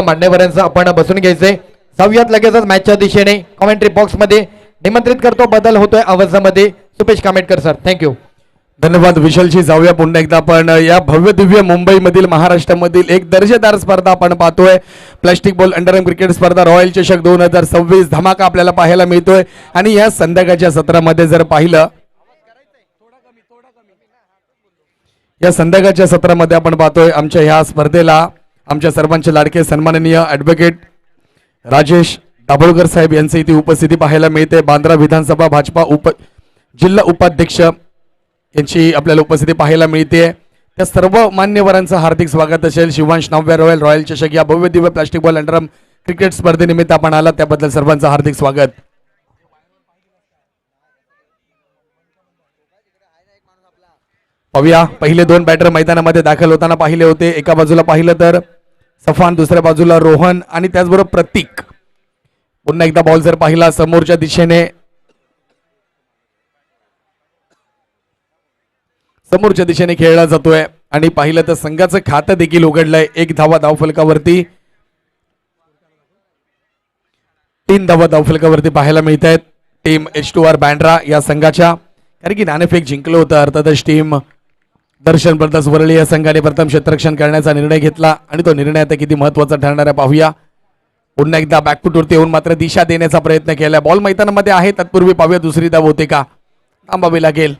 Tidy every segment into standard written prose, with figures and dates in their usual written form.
मान्यवरांचं आपण बसून घ्यायचंय. जाऊयात लगेचच मॅचच्या दिशेने. कॉमेंट्री बॉक्स मध्ये निमंत्रित करतो, बदल होतोय आवाजामध्ये. सुपेश कामेटकर सर, थँक्यू. धन्यवाद विशालजी. जाऊया पुन्हा एकदा आपण या भव्य दिव्य मुंबईमधील महाराष्ट्रामधील एक दर्जेदार स्पर्धा आपण पाहतोय. प्लास्टिक बॉल अंडरआर्म क्रिकेट स्पर्धा रॉयल चषक 2026 धमाका आपल्याला पाहायला मिळतोय. आणि या संध्याकाळच्या सत्रामध्ये जर पाहिलं, या संध्याकाळच्या सत्रामध्ये आपण पाहतोय आमच्या ह्या स्पर्धेला आमच्या सर्वांचे लाडके सन्माननीय ॲडव्होकेट राजेश दाभोळकर साहेब यांची इथे उपस्थिती पाहायला मिळते. बांद्रा विधानसभा भाजपा जिल्हा उपाध्यक्ष यांची आपल्याला उपस्थिती पाहायला मिळते. त्या सर्व मान्यवरांचं हार्दिक स्वागत असेल. शिवांश नाव्या रॉयल चषक या भव्य Divya plastic ball underarm cricket स्पर्धेनिमित्त आपण आला, त्याबद्दल सर्वांचं हार्दिक स्वागत. पाहूया, पहिले दोन बॅटर मैदानामध्ये दाखल होताना पाहिले होते. एका बाजूला पाहिलं तर सफान, दुसऱ्या बाजूला रोहन आणि त्याचबरोबर प्रतीक. पुन्हा एकदा बॉल जर पाहिला समोरच्या दिशेने खेळला जातोय आणि पाहिलं तर संघाचं खातं देखील उघडलंय. 1 धावा धावफलकावरती, 3 धावा धावफलकावरती पाहायला मिळत आहेत टीम H2R बँड्रा या संघाच्या. कारण की नाणेफेक जिंकलं होतं. अर्थातच टीम दर्शन ब्रदर्स वरळी या संघाने प्रथम क्षेत्ररक्षण करण्याचा निर्णय घेतला आणि तो निर्णय आता किती महत्वाचा ठरणार आहे पाहूया. पुन्हा एकदा बॅकफुटवरती येऊन मात्र दिशा देण्याचा प्रयत्न केलाय. बॉल मैदानामध्ये आहे, तत्पूर्वी पाहूया दुसरी धाव होते का, थांबावी लागेल.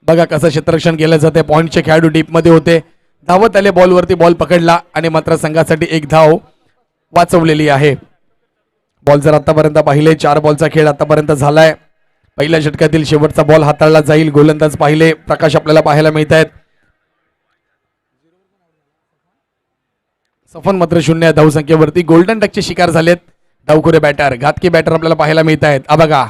बघा कसं क्षेत्ररक्षण केलं जाते. पॉईंटचे खेळाडू डीप मध्ये होते, धावत आले, बॉलवरती बॉल पकडला आणि मात्र संघासाठी 1 धाव वाचवलेली आहे. बॉल जर आतापर्यंत पाहिले 4 बॉलचा खेळ आतापर्यंत झालाय. पहिल्या षटकातील शेवटचा बॉल हाताळला जाईल. गोलंदाज पाहिले प्रकाश आपल्याला पाहायला मिळत आहेत. सफन मात्र 0 धावसंख्येवरती गोल्डन डकचे शिकार झालेत डावखुरे बॅटर, घातकी बॅटर आपल्याला पाहायला मिळत आहेत. बघा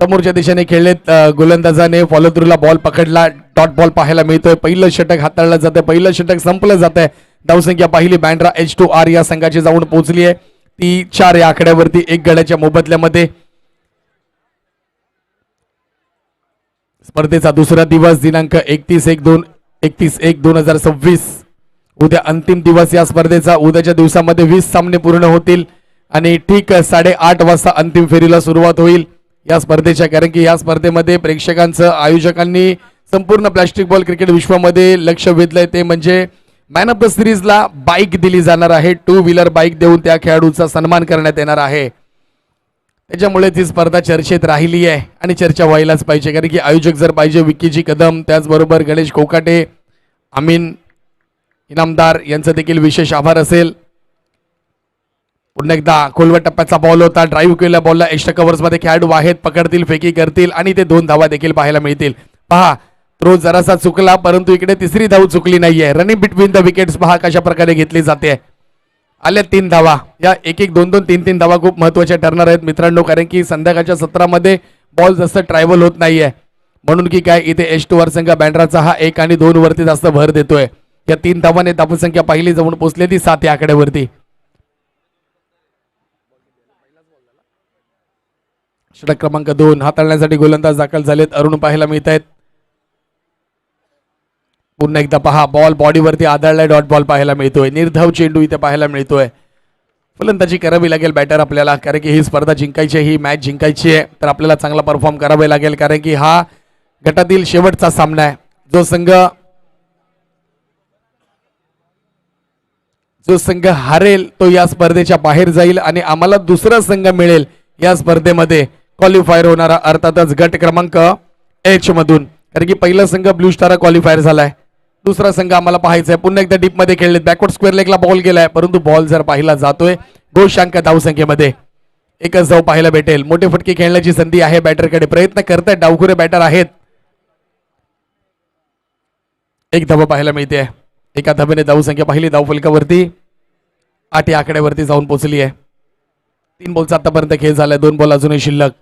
समोरच्या दिशेने खेळलेत. गोलंदाजाने फॉलो थ्रूला बॉल पकडला, डॉट बॉल पाहायला मिळतोय. पहिलं षटक हाताळलं जातं, पहिलं षटक संपलं जात आहे. धावसंख्या पाहिली बँड्रा H2R या संघाची जाऊन पोहोचली आहे ती 4 या आकड्यावरती 1 गड्याच्या मोबदल्यामध्ये. स्पर्धेचा दुसरा दिवस दिनांक 31/1/2026. उद्या अंतिम दिवस या स्पर्धेचा. उद्याच्या दिवसामध्ये 20 सामने पूर्ण होतील आणि ठीक 8:30 वाजता अंतिम फेरीला सुरुवात होईल या स्पर्धेच्या. कारण की या स्पर्धेमध्ये प्रेक्षकांचं, आयोजकांनी संपूर्ण प्लास्टिक बॉल क्रिकेट विश्वामध्ये लक्ष वेधलंय. ते म्हणजे मॅन ऑफ द सिरीजला बाईक दिली जाणार आहे. 2 व्हीलर बाईक देऊन त्या खेळाडूचा सन्मान करण्यात येणार आहे. त्याच्यामुळे ती स्पर्धा चर्चेत राहिली आहे आणि चर्चा व्हायलाच पाहिजे. कारण की आयोजक जर पाहिजे विकीजी कदम, त्याचबरोबर गणेश कोकाटे, अमीन इनामदार यांचं देखील विशेष आभार असेल. पुन्हा एकदा खोलवट टप्प्याचा बॉल होता. ड्राईव्ह केलेल्या बॉलला एक्स्ट्रा कव्हर्स मध्ये खेळाडू आहेत, पकडतील, फेकी करतील आणि ते 2 धावा देखील पाहायला मिळतील. पहा थ्रो जरासा चुकला, परंतु इकडे तिसरी धाव चुकली नाहीये. रनिंग बिटवीन द विकेट्स पहा कशा प्रकारे घेतली जाते. आल्या 3 धावा. या 1-1, 2-2, 3-3 धावा खूप महत्वाच्या ठरणार आहेत मित्रांनो. कारण की संध्याकाळच्या सत्रामध्ये बॉल जास्त ट्रायव्हल होत नाहीये, म्हणून की काय इथे H2R संघ बँड्राचा हा 1 आणि 2 वरती जास्त भर देतोय. या 3 धावाने धावसंख्या पहिली जाऊन पोहोचलेली 7 या आकड्यावरती. षटक क्रमांक 2 हाताळण्यासाठी गोलंदाज दाखल झालेत. अरुण पाहायला मिळत आहेत. पुन्हा एकदा पहा बॉल बॉडीवरती आदळलाय, डॉट बॉल पाहायला मिळतोय. निर्धाव चेंडू इथे पाहायला मिळतोय. फलंदाजी करावी लागेल बॅटर आपल्याला, कारण की ही स्पर्धा जिंकायची, ही मॅच जिंकायची आहे. तर आपल्याला चांगला परफॉर्म करावे लागेल, कारण की हा गटातील शेवटचा सामना आहे. जो संघ हारेल तो या स्पर्धेच्या बाहेर जाईल आणि आम्हाला दुसरा संघ मिळेल या स्पर्धेमध्ये क्वालिफायर होणारा, अर्थातच गट क्रमांक H मधून. कारण की पहिला संघ ब्लू स्टार क्वालिफायर झालाय, दुसरा संघ आम्हाला पाहायचा आहे. पुन्हा एकदा डीप मध्ये खेळलेत, बॅकवर्ड स्क्वेअर लेगला बॉल गेलाय, परंतु बॉल जर पाहिला जातोय गोशांक धावसंख्येमध्ये 1च धाव पाहायला भेटेल. मोठे फटके खेळण्याची संधी आहे बॅटरकडे, प्रयत्न करतायत, डावखुरे बॅटर आहेत. 1 धाव पाहायला मिळते. एका धावेने धावसंख्या पाहिली धावफलकावरती 8 या आकड्यावरती जाऊन पोहोचली आहे. 3 बॉलचा आतापर्यंत खेळ झालाय, 2 बॉल अजूनही शिल्लक.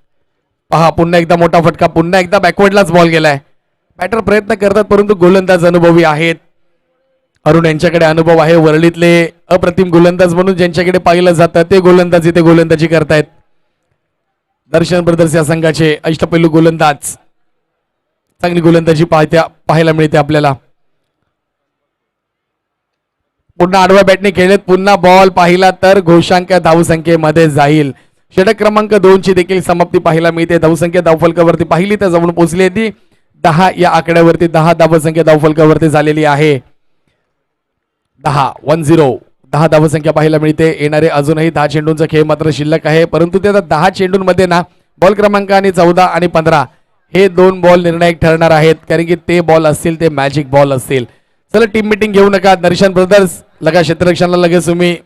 पहा पुन्हा एकदा मोठा फटका, पुन्हा एकदा बॅकवर्डलाच बॉल गेलाय. बॅटर प्रयत्न करतात, परंतु गोलंदाज अनुभवी आहेत. अरुण यांच्याकडे अनुभव आहे. वरळीतले अप्रतिम गोलंदाज म्हणून ज्यांच्याकडे पाहिलं जातं ते गोलंदाज इथे गोलंदाजी करतायत. दर्शन ब्रदर्स या संघाचे अष्टपैलू गोलंदाज, चांगली गोलंदाजी पाहायला मिळते आपल्याला. पुन्हा आडव्या बॅटने खेळलेत, पुन्हा बॉल पाहिला तर घोषांक धावसंख्येमध्ये जाईल. षटक क्रमांक 2 ची देखील समाप्ती पाहायला मिळते. धावसंख्या धावफलकावरती पाहिली तर जाऊन पोहोचली ती 10 या आकड्यावरती. 10 धावसंख्या धावफलकावरती झालेली आहे. 10 धावसंख्या पाहायला मिळते. येणारे अजूनही 10 चेंडूंचा खेळ मात्र शिल्लक आहे, परंतु त्या 10 चेंडूंमध्ये ना बॉल क्रमांक आणि 14 आणि 15 हे 2 बॉल निर्णायक ठरणार आहेत, कारण की ते बॉल असतील ते मॅजिक बॉल असतील. चला टीम मिटिंग घेऊ नका. दर्शन ब्रदर्स लगा क्षेत्ररक्षणाला लगेच तुम्ही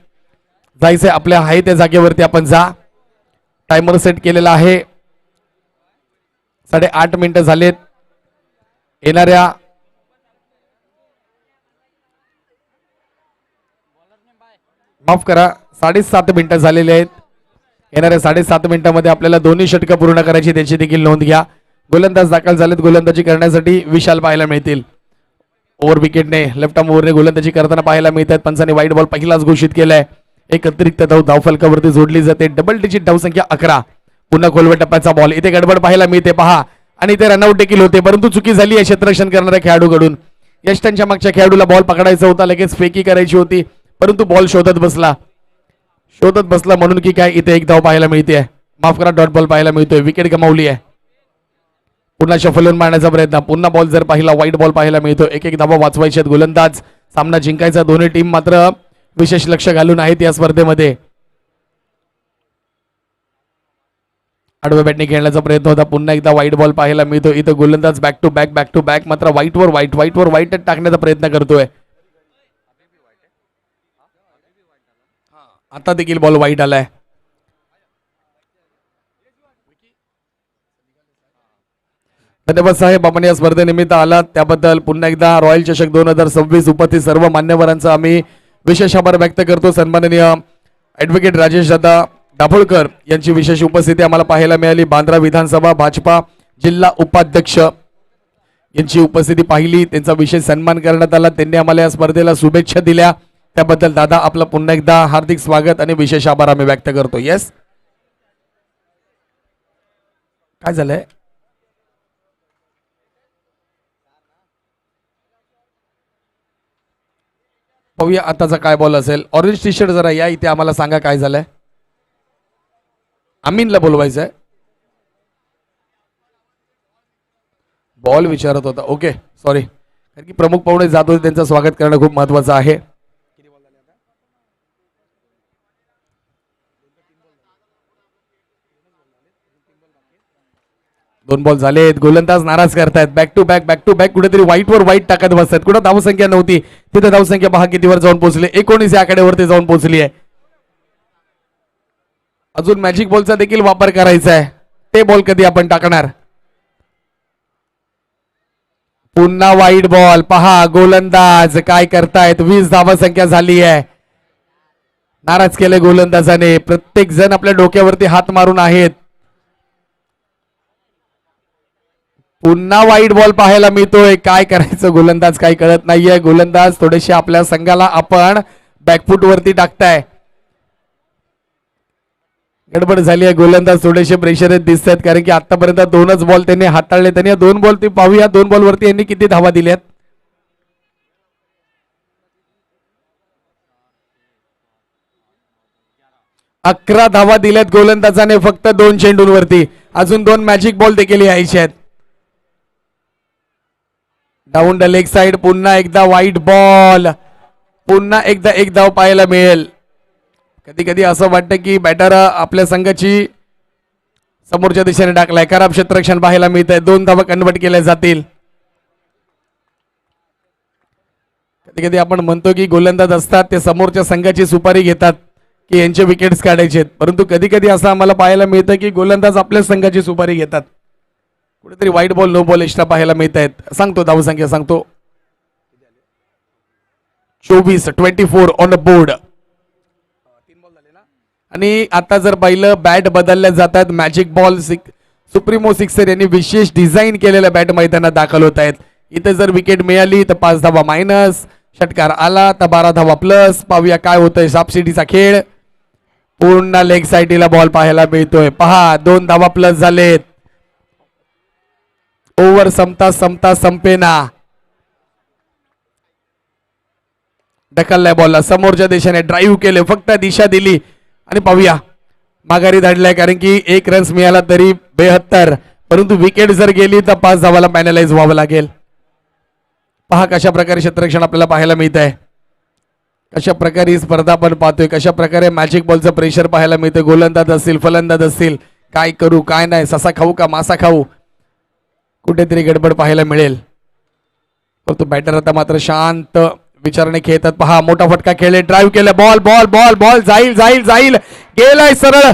जायचंय आपल्या आहे त्या जागेवरती आपण जा. टायमर सेट केलेला आहे. 8:30 मिनिटं झालेत. येणाऱ्या माफ करा 7:30 मिनिटं झालेले आहेत. येणाऱ्या 7:30 मिनिटांमध्ये आपल्याला दोन्ही षटकं पूर्ण करायची, त्याची देखील नोंद घ्या. गोलंदाज दाखल झालेत. गोलंदाजी करण्यासाठी विशाल पाहायला मिळतील. ओव्हर विकेटने लेफ्ट आर्म ओव्हरने गोलंदाजी करताना पाहायला मिळतात. पंचाने वाईट बॉल पहिलाच घोषित केलाय. एक अतिरिक्त धाव धावफलकावरती जोडली जाते. डबल डिजिट धावसंख्या 11. पुन्हा खोलव्या टप्प्याचा बॉल. इथे गडबड पाहायला मिळते पहा, आणि इथे रनआउट देखील होते, परंतु चुकी झाली आहे क्षेत्ररक्षण करणाऱ्या खेळाडूकडून. यष्टांच्या मागच्या खेळाडूला बॉल पकडायचा होता, लगेच फेकी करायची होती, परंतु बॉल शोधत बसला म्हणून की काय इथे एक धाव पाहायला मिळते. माफ करा, डॉट बॉल पाहायला मिळतोय. विकेट गमावली आहे. पुन्हा शफलून मारण्याचा प्रयत्न. पुन्हा बॉल जर पाहिला व्हाईट बॉल पाहायला मिळतो. एक धावा वाचवायचे आहेत. गोलंदाज सामना जिंकायचा. दोन्ही टीम मात्र विशेष लक्ष घालून आहेत या स्पर्धेमध्ये. आडव्या बॅटने खेळण्याचा प्रयत्न होता. पुन्हा एकदा व्हाईट बॉल पाहायला मिळतो. इथं गोलंदाज बॅक टू बॅक मात्र व्हाईटवर व्हाईट टाकण्याचा प्रयत्न करतोय. आता देखील बॉल व्हाईट आलाय. धन्यवाद साहेब, आपण या स्पर्धेनिमित्त आलात त्याबद्दल पुन्हा एकदा रॉयल चषक 2026 उपस्थित सर्व मान्यवरांचा आम्ही विशेष आभार व्यक्त करतो. सन्माननीय ॲडव्होकेट राजेश दादा दाभोळकर यांची विशेष उपस्थिती आम्हाला पाहायला मिळाली. बांद्रा विधानसभा भाजपा जिल्हा उपाध्यक्ष यांची उपस्थिती पाहिली, त्यांचा विशेष सन्मान करण्यात आला. त्यांनी आम्हाला या स्पर्धेला शुभेच्छा दिल्या, त्याबद्दल दादा आपलं पुन्हा एकदा हार्दिक स्वागत आणि विशेष आभार आम्ही व्यक्त करतो. येस, काय झालंय? पाहूया आताचा काय बॉल असेल. ऑरेंज टी शर्ट जरा या इथे, आम्हाला सांगा काय झालंय. अमीनला बोलवायचंय. बॉल विचारत होता. ओके सॉरी, कारण की प्रमुख पाहुणे जात होते, त्यांचं स्वागत करणं खूप महत्वाचं आहे. दोन बॉल झालेत. गोलंदाज नाराज करतायत. बॅक टू बॅक कुठेतरी व्हाईटवर व्हाईट टाकत बसतात. कुठं धावसंख्या नव्हती तिथे धावसंख्या पहा कितीवर जाऊन पोहोचली. 19 या आकड्यावरती जाऊन पोहोचली आहे. अजून मॅजिक बॉलचा देखील वापर करायचा आहे. ते बॉल कधी आपण टाकणार? पुन्हा वाईट बॉल पहा. गोलंदाज काय करतायत? 20 धावसंख्या झाली आहे. नाराज केले गोलंदाजाने. प्रत्येक जण आपल्या डोक्यावरती हात मारून आहेत. पुन्हा वाईट बॉल पाहायला मिळतोय. काय करायचं गोलंदाज काही कळत नाहीये. गोलंदाज थोडेसे आपल्या संघाला आपण बॅकफुट वरती टाकताय. गडबड झाली आहे. गोलंदाज थोडेसे प्रेशर दिसत आहेत, कारण की आतापर्यंत 2च बॉल त्यांनी हाताळले. त्यांनी 2 बॉल ती पाहूया. 2 बॉल वरती यांनी किती धावा दिल्यात? अकरा धावा दिल्यात गोलंदाजाने फक्त 2 चेंडूंवरती. अजून 2 मॅजिक बॉल देखील यायचे आहेत. Down the leg side. पुन्हा एकदा व्हाईट बॉल. पुन्हा एकदा एक धाव पाहायला मिळेल. कधी कधी असं वाटतं की बॅटर आपल्या संघाची समोरच्या दिशेने टाकलाय. खराब क्षेत्ररक्षण पाहायला मिळत आहे. 2 धावा कन्वर्ट केल्या जातील. कधी कधी आपण म्हणतो की गोलंदाज असतात ते समोरच्या संघाची सुपारी घेतात की यांचे विकेट्स काढायचे, परंतु कधी कधी असं आम्हाला पाहायला मिळतं की गोलंदाज आपल्या संघाची सुपारी घेतात. कुठेतरी wide ball no ball extra पाहायला मिळत आहेत. सांगतो धावसंख्या सांगतो. 24 ऑन द बोर्ड. आणि आता जर पाहिलं बॅट बदलल्या जातात. मॅजिक बॉल सुप्रीमो सिक्सर यांनी विशेष डिझाईन केलेल्या बॅट मैदानात दाखल होत आहेत. इथे जर विकेट मिळाली तर 5 धावा मायनस, षटकार आला तर 12 धावा प्लस. पाहूया काय होतंय. सापशिडीचा खेळ. पूर्ण लेग साइडला बॉल पाहायला मिळतोय. पहा 2 धावा प्लस झालेत. ओव्हर संपता संपेना. ढकललाय बॉलला समोरच्या दिशेने ड्राईव्ह केले फक्त दिशा दिली आणि पाहूया माघारी धाडलाय कारण की 1 रन्स मिळाला तरी 72 परंतु विकेट जर गेली तर 5 धावाला पॅनलाइज व्हावं लागेल. पहा कशा प्रकारे क्षेत्ररक्षण आपल्याला पाहायला मिळत आहे कशा प्रकारे ही स्पर्धा आपण पाहतोय कशा प्रकारे मॅजिक बॉलचं प्रेशर पाहायला मिळतंय गोलंदाज असतील फलंदाज असतील काय करू काय नाही ससा खाऊ का मासा खाऊ कुठेतरी गडबड पाहायला मिळेल. परंतु बॅटर आता मात्र शांत विचाराने खेळतात. पहा मोठा फटका खेळले ड्राईव्ह केलं बॉल बॉल बॉल बॉल जाईल जाईल जाईल गेलाय सरळ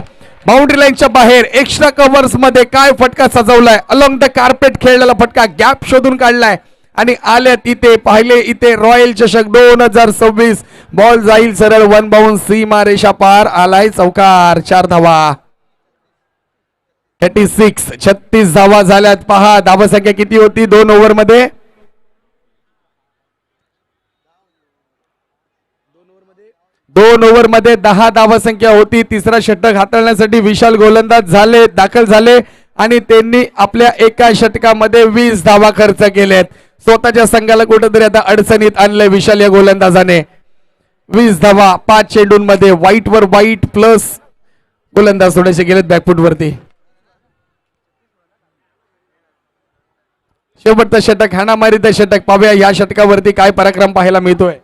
बाउंड्री लाईनच्या बाहेर एक्स्ट्रा कव्हर्स मध्ये काय फटका सजवलाय अलॉंग द कार्पेट खेळलेला फटका गॅप शोधून काढलाय आणि आले तिथे पाहिले इथे रॉयल चषक 2026 बॉल जाईल सरळ 1 बाउन्स सीमा रेषा पार आलाय चौकार 4 धावा 36 धावा झाल्यात. पहा धावसंख्या किती होती 2 ओव्हर मध्ये 2 ओव्हर मध्ये 10 धावसंख्या होती. तिसरा षटक हाताळण्यासाठी विशाल गोलंदाज झाले दाखल झाले आणि त्यांनी आपल्या एका षटकामध्ये 20 धावा खर्च केल्यात. स्वतःच्या संघाला कुठेतरी आता अडचणीत आणलंय विशाल या गोलंदाजाने. 20 धावा 5 चेंडूंमध्ये वाईट वर वाईट प्लस गोलंदाज थोडेसे गेलेत बॅकफुट वरती. शेवटचं षटक हाणामारीचं षटक पाहूया या षटकावरती काय पराक्रम पाहायला मिळतोय.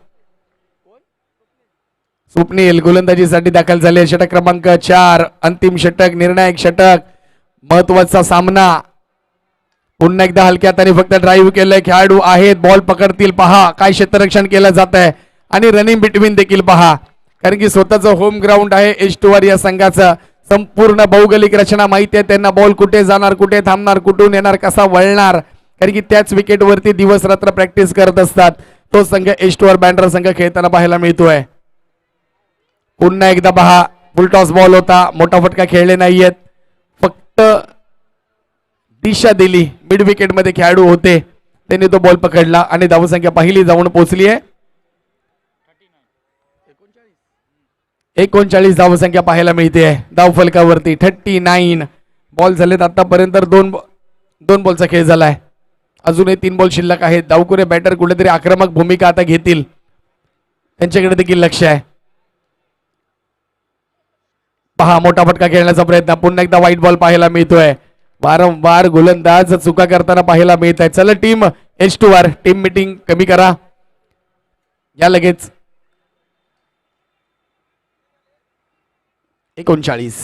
स्वप्नील गोलंदाजीसाठी दाखल झाले षटक क्रमांक 4 अंतिम षटक निर्णायक षटक महत्वाचा सामना. पुन्हा एकदा हलक्या हाताने फक्त ड्राईव्ह केलंय खेळाडू आहेत बॉल पकडतील पहा काय क्षेत्ररक्षण केलं जात आहे आणि रनिंग बिटवीन देखील पहा कारण की स्वतःचं होम ग्राउंड आहे H2R या संघाचं. संपूर्ण भौगोलिक रचना माहिती आहे त्यांना बॉल कुठे जाणार कुठे थांबणार कुठून येणार कसा वळणार कारण की त्याच विकेटवरती दिवस रात्र प्रॅक्टिस करत असतात. तो संघ H2R बँड्रा संघ खेळताना पाहायला मिळतोय. पुन्हा एकदा पहा फुलटॉस बॉल होता मोठा फटका खेळले नाहीयेत फक्त दिशा दिली मिड विकेट मध्ये खेळाडू होते त्यांनी तो बॉल पकडला आणि धावसंख्या पहिली जाऊन पोहोचली आहे 39 धावसंख्या पाहायला मिळते धाव फलकावरती 39 बॉल झालेत आतापर्यंत 2 बॉलचा खेळ झालाय अजूनही 3 बॉल शिल्लक आहेत. डावखुरे बॅटर कुठेतरी आक्रमक भूमिका आता घेतील त्यांच्याकडे देखील लक्ष आहे. पहा मोठा फटका खेळण्याचा प्रयत्न पुन्हा एकदा व्हाईट बॉल पाहायला मिळतोय. वारंवार गोलंदाज चुका करताना पाहायला मिळत आहे. चला टीम H2R टीम मीटिंग कमी करा या लगेच. 39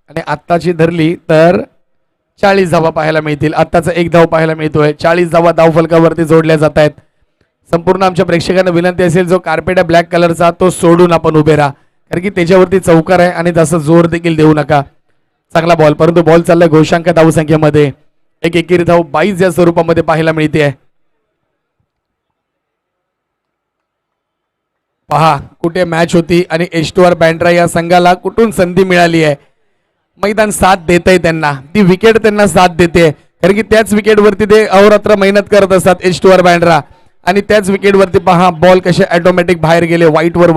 आणि आत्ताची धरली तर 40 धावा पाहायला मिळतील. आत्ताचा 1 धाव पाहायला मिळतोय. 40 धावा धाव फलकावरती जोडल्या जात आहेत. संपूर्ण आमच्या प्रेक्षकांना विनंती असेल जो कार्पेट आहे ब्लॅक कलरचा तो सोडून आपण उभे राहा कारण की त्याच्यावरती चौकार आहे आणि तसं जोर देखील देऊ नका. चांगला बॉल परंतु बॉल चाललाय घोषांक धावसंख्येमध्ये एक एकेरी धाव 22 या स्वरूपामध्ये पाहायला मिळते. पहा कुठे मॅच होती आणि H2R बँड्रा या संघाला कुठून संधी मिळाली आहे. मैदान साथ देत आहे त्यांना ती विकेट त्यांना साथ देते कारण की त्याच विकेटवरती ते अहोरात्र मेहनत करत असतात H2R बँड्रा आणि त्याच विकेटवरती पहा बॉल कसे ऑटोमॅटिक बाहेर गेले वाईट वर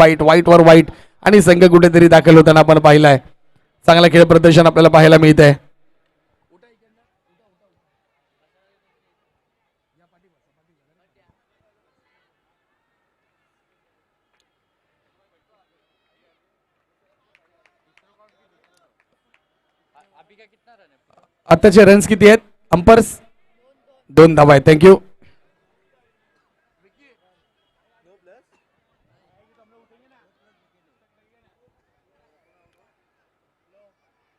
वाईट आणि संघ कुठेतरी दाखल होताना आपण पाहिलाय. चांगला खेळ प्रदर्शन आपल्याला पाहायला मिळत आहे. आताचे रन्स किती आहेत अंपर्स 2 धावा आहेत. थँक्यू.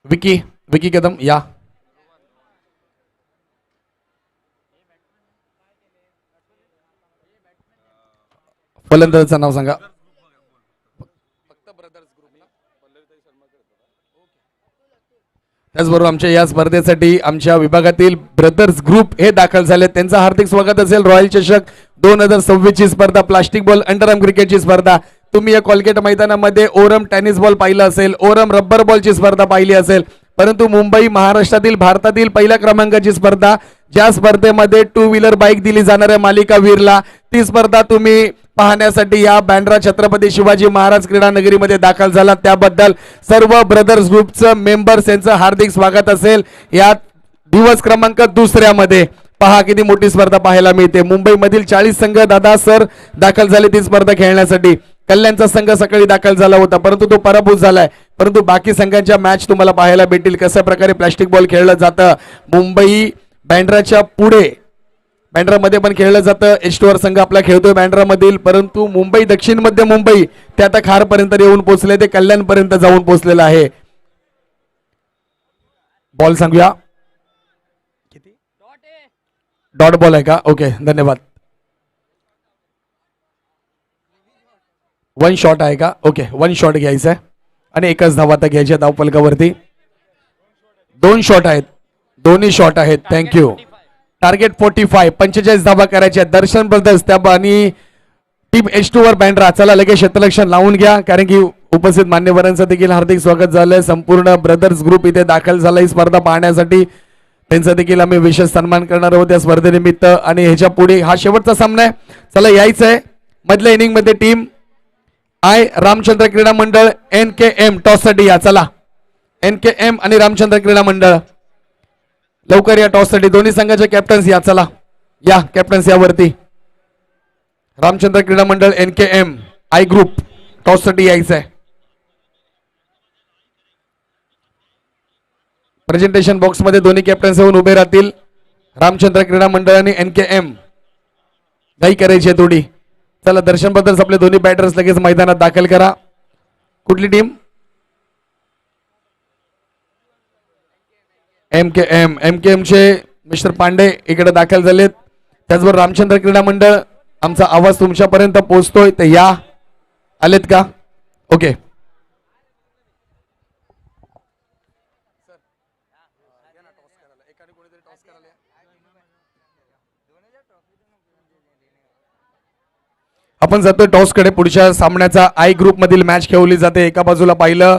विकी कदम या फलंदाजाचं नाव सांगा. त्याचबरोबर आमच्या या स्पर्धेसाठी आमच्या विभागातील ब्रदर्स ग्रुप हे दाखल झाले त्यांचं हार्दिक स्वागत असेल. रॉयल चषक 2026 ची स्पर्धा प्लास्टिक बॉल अंडरआर्म क्रिकेटची स्पर्धा तुम्ही या कॉलगेट मैदानामध्ये ओरम टेनिस बॉल पाहिलं असेल ओरम रब्बर बॉलची स्पर्धा पाहिली असेल परंतु मुंबई महाराष्ट्रातील भारतातील पहिल्या क्रमांकाची स्पर्धा ज्या स्पर्धेमध्ये 2 व्हीलर बाईक दिली जाणार आहे मालिका वीरला ती स्पर्धा तुम्ही पाहण्यासाठी या बँड्रा छत्रपती शिवाजी महाराज क्रीडा नगरीमध्ये दाखल झाला त्याबद्दल सर्व ब्रदर्स ग्रुपचं मेंबर्स यांचं हार्दिक स्वागत असेल. या दिवस क्रमांक 2 मध्ये पहा किती मोठी स्पर्धा पाहायला मिळते. मुंबईमधील 40 संघ दादा सर दाखल झाले ती स्पर्धा खेळण्यासाठी. कल्याणचा संघ सकाळी दाखल झाला होता परंतु तो पराभूत झालाय. परंतु बाकी संघांच्या मॅच तुम्हाला पाहायला भेटतील. कशा प्रकारे प्लास्टिक बॉल खेळलं जातं. मुंबई बँड्राच्या पुढे बँड्रामध्ये पण खेळलं जातं. एस्टवर संघ आपला खेळतोय बँड्रामधील, परंतु मुंबई दक्षिण मध्य मुंबई ते आता खारपर्यंत येऊन पोहोचले, ते कल्याणपर्यंत जाऊन पोहोचलेलं आहे. बॉल सांगूया किती डॉट बॉल आहे का? ओके धन्यवाद. वन शॉट आहे का? ओके वन शॉट घ्यायचा आहे आणि एकच धाव आता घ्यायची आहे धावफलकावरती. 2 शॉट आहेत, दोन्ही शॉट आहेत. थँक्यू. टार्गेट 45, 45 धावा करायच्या. दर्शन ब्रदर्स त्या आणि टीम H2 वर बँड्रा. चला लगेच क्षेत्ररक्षण लावून घ्या, कारण की उपस्थित मान्यवरांचं देखील हार्दिक स्वागत झालंय. संपूर्ण ब्रदर्स ग्रुप इथे दाखल झाला ही स्पर्धा पाहण्यासाठी. त्यांचा देखील आम्ही विशेष सन्मान करणार आहोत या स्पर्धेनिमित्त. आणि ह्याच्या पुढे हा शेवटचा सामना आहे. चला यायचं आहे. मधल्या इनिंग मध्ये टीम रामचंद्र क्रीडा मंडळ NKM टॉस साठी या. चला NKM आणि रामचंद्र क्रीडा मंडळ लवकर या टॉस साठी. दोन्ही संघाचे कॅप्टन्स या. चला या कॅप्टन्स यावरती. रामचंद्र क्रीडा मंडळ NKM आय ग्रुप टॉस साठी यायचं आहे. प्रेझेंटेशन बॉक्स मध्ये दोन्ही कॅप्टन्स येऊन उभे राहतील. रामचंद्र क्रीडा मंडळ आणि NKM घाई करायची आहे थोडी. चला दर्शन ब्रदर्स आपले दोन्ही बॅटर्स लगेच मैदानात दाखल करा. कुठली टीम? MKM चे मिस्टर पांडे इकडे दाखल झालेत. त्याचबरोबर रामचंद्र क्रीडा मंडळ, आमचा आवाज तुमच्यापर्यंत पोहोचतोय तर या. आलेत का? ओके. आपण जातोय टॉस कडे. पुढच्या सामन्याचा आय ग्रुप मधील मॅच खेळवली जाते. एका बाजूला पाहिलं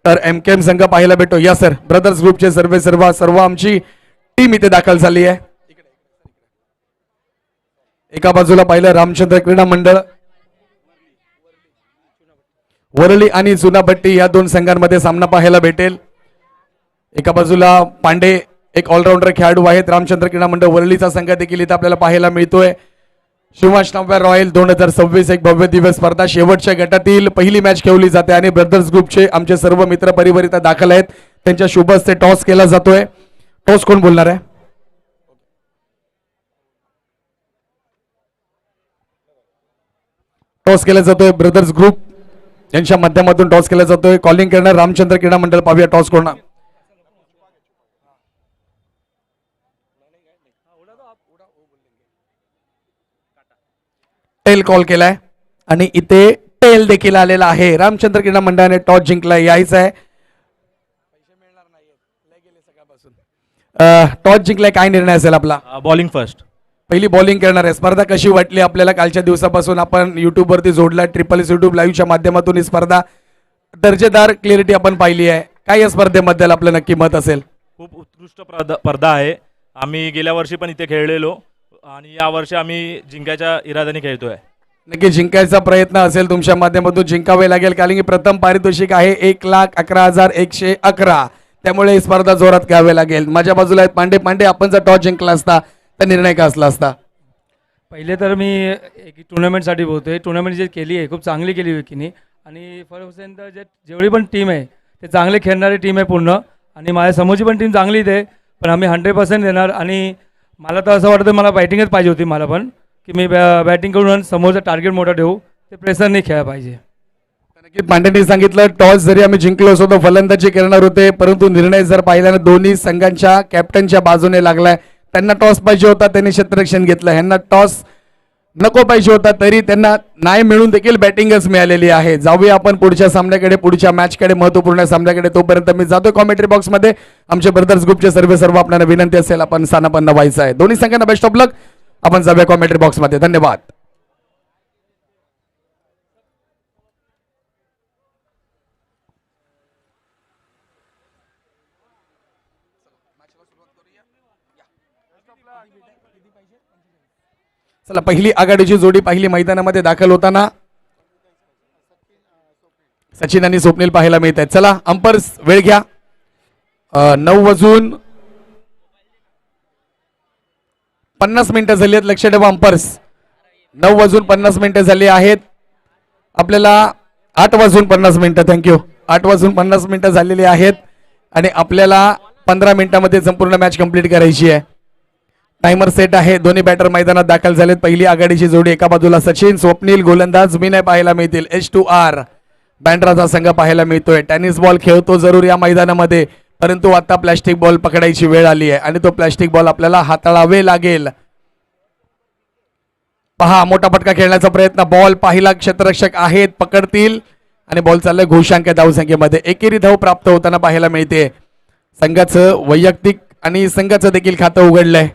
तर MKM संघ पाहायला भेटतो. या सर ब्रदर्स ग्रुपचे सर्व आमची टीम इथे दाखल झाली आहे. एका बाजूला पाहिलं रामचंद्र क्रीडा मंडळ, वरळी आणि चुनाभट्टी या 2 संघांमध्ये सामना पाहायला भेटेल. एका बाजूला पांडे एक ऑलराऊंडर खेळाडू आहेत. रामचंद्र क्रीडा मंडळ वरळीचा संघ देखील इथे आपल्याला पाहायला मिळतोय. शिवाष्टव्या रॉयल 2026 एक भव्य दिवस स्पर्धा शेवटच्या गटातील पहिली मॅच खेळवली जाते आणि ब्रदर्स ग्रुपचे आमचे सर्व मित्र परिवार इथे दाखल आहेत. त्यांच्या शुभ हस्ते टॉस केला जातोय. टॉस कोण बोलणार आहे? टॉस केला जातोय ब्रदर्स ग्रुप यांच्या माध्यमातून टॉस केला जातोय. कॉलिंग करणार रामचंद्र क्रीडा मंडळ. पाहूया टॉस कोण. टेल कॉल केलाय आणि इथे टेल देखील आलेला आहे. रामचंद्र क्रीडा मंडळाने टॉस जिंकलाय. यायचं आहे. टॉस जिंकलाय. काय निर्णय असेल आपला? Bowling first. पहिली बॉलिंग करणार आहे. स्पर्धा कशी वाटली आपल्याला? कालच्या दिवसापासून आपण युट्यूब वरती जोडला. YouTube लाईव्हच्या माध्यमातून ही स्पर्धा दर्जेदार क्लिअरिटी आपण पाहिली आहे. काय या स्पर्धेबद्दल आपलं नक्की मत असेल? खूप उत्कृष्ट स्पर्धा आहे. आम्ही गेल्या वर्षी पण इथे खेळलेलो आणि या वर्षी आम्ही जिंकायच्या इराद्याने खेळतोय. नक्की जिंकायचा प्रयत्न असेल तुमच्या माध्यमातून. जिंकावे लागेल कारण की प्रथम पारितोषिक आहे 1,11,111. त्यामुळे ही स्पर्धा जोरात घ्यावी लागेल. माझ्या बाजूला आहेत पांडे. पांडे, आपण जर टॉस जिंकला असता तर निर्णय का असला असता? पहिले तर मी एक टुर्नामेंटसाठी बोलतोय. टुर्नामेंट जे केली आहे खूप चांगली केली विकीनी. आणि फर्स्ट जेवढी पण टीम आहे ते चांगले खेळणारी टीम आहे पूर्ण. आणि माझ्या समोरची पण टीम चांगलीच आहे. पण आम्ही 100% देणार. आणि मला तर असं वाटतं मला बॅटिंगच पाहिजे होती मला पण, की मी बॅटिंग करून समोरचं टार्गेट मोठा ठेवू. ते प्रेशरने खेळायला पाहिजे. नक्कीच पांडेंनी सांगितलं टॉस जरी आम्ही जिंकलो असो तर फलंदाजी करणार होते, परंतु निर्णय जर पाहिल्याने दोन्ही संघांच्या कॅप्टनच्या बाजूने लागलाय. त्यांना टॉस पाहिजे होता, त्यांनी क्षेत्ररक्षण घेतलं. ह्यांना टॉस नको पाहिजे होता तरी त्यांना नाही मिळून देखील बॅटिंगच मिळालेली आहे. जाऊया आपण पुढच्या सामन्याकडे, पुढच्या मॅचकडे, महत्त्वपूर्ण सामन्याकडे. तोपर्यंत मी जातोय कॉमेंट्री बॉक्समध्ये. आमचे ब्रदर्स ग्रुपचे सर्व आपल्याला विनंती असेल आपण स्थानापन्न व्हायचं आहे. दोन्ही संघांना बेस्ट ऑफ लक. आपण जाऊया कॉमेंट्री बॉक्समध्ये. धन्यवाद. चला पहिली आघाडीची जोडी पहिली मैदानामध्ये दाखल होताना सचिन आणि स्वप्नील पाहायला मिळत आहेत. चला अंपर्स वेळ घ्या. 9:50 झाली आहेत. लक्ष ठेवा अंपर्स. 9:50 झाली आहेत. आपल्याला 8:50 थँक्यू 8:50 झालेली आहेत आणि आपल्याला 15 मिनिटांमध्ये संपूर्ण मॅच कंप्लीट करायची आहे. टायमर सेट आहे. दोन्ही बॅटर मैदानात दाखल झालेत. पहिली आघाडीची जोडी एका बाजूला सचिन स्वप्नील गोलंदाज विनय पाहायला मिळतील. H2R बँड्राचा संघ पाहायला मिळतोय. टेनिस बॉल खेळतो जरूर या मैदानामध्ये, परंतु आता प्लॅस्टिक बॉल पकडायची वेळ आली आहे आणि तो प्लॅस्टिक बॉल आपल्याला हाताळावे लागेल. पहा मोठा फटका खेळण्याचा प्रयत्न. बॉल पाहिला क्षेत्ररक्षक आहेत, पकडतील आणि बॉल चाललाय घोषांक धावसंख्येमध्ये. एकेरी धाव प्राप्त होताना पाहायला मिळते. संघाचं वैयक्तिक आणि संघाचं देखील खातं उघडलंय.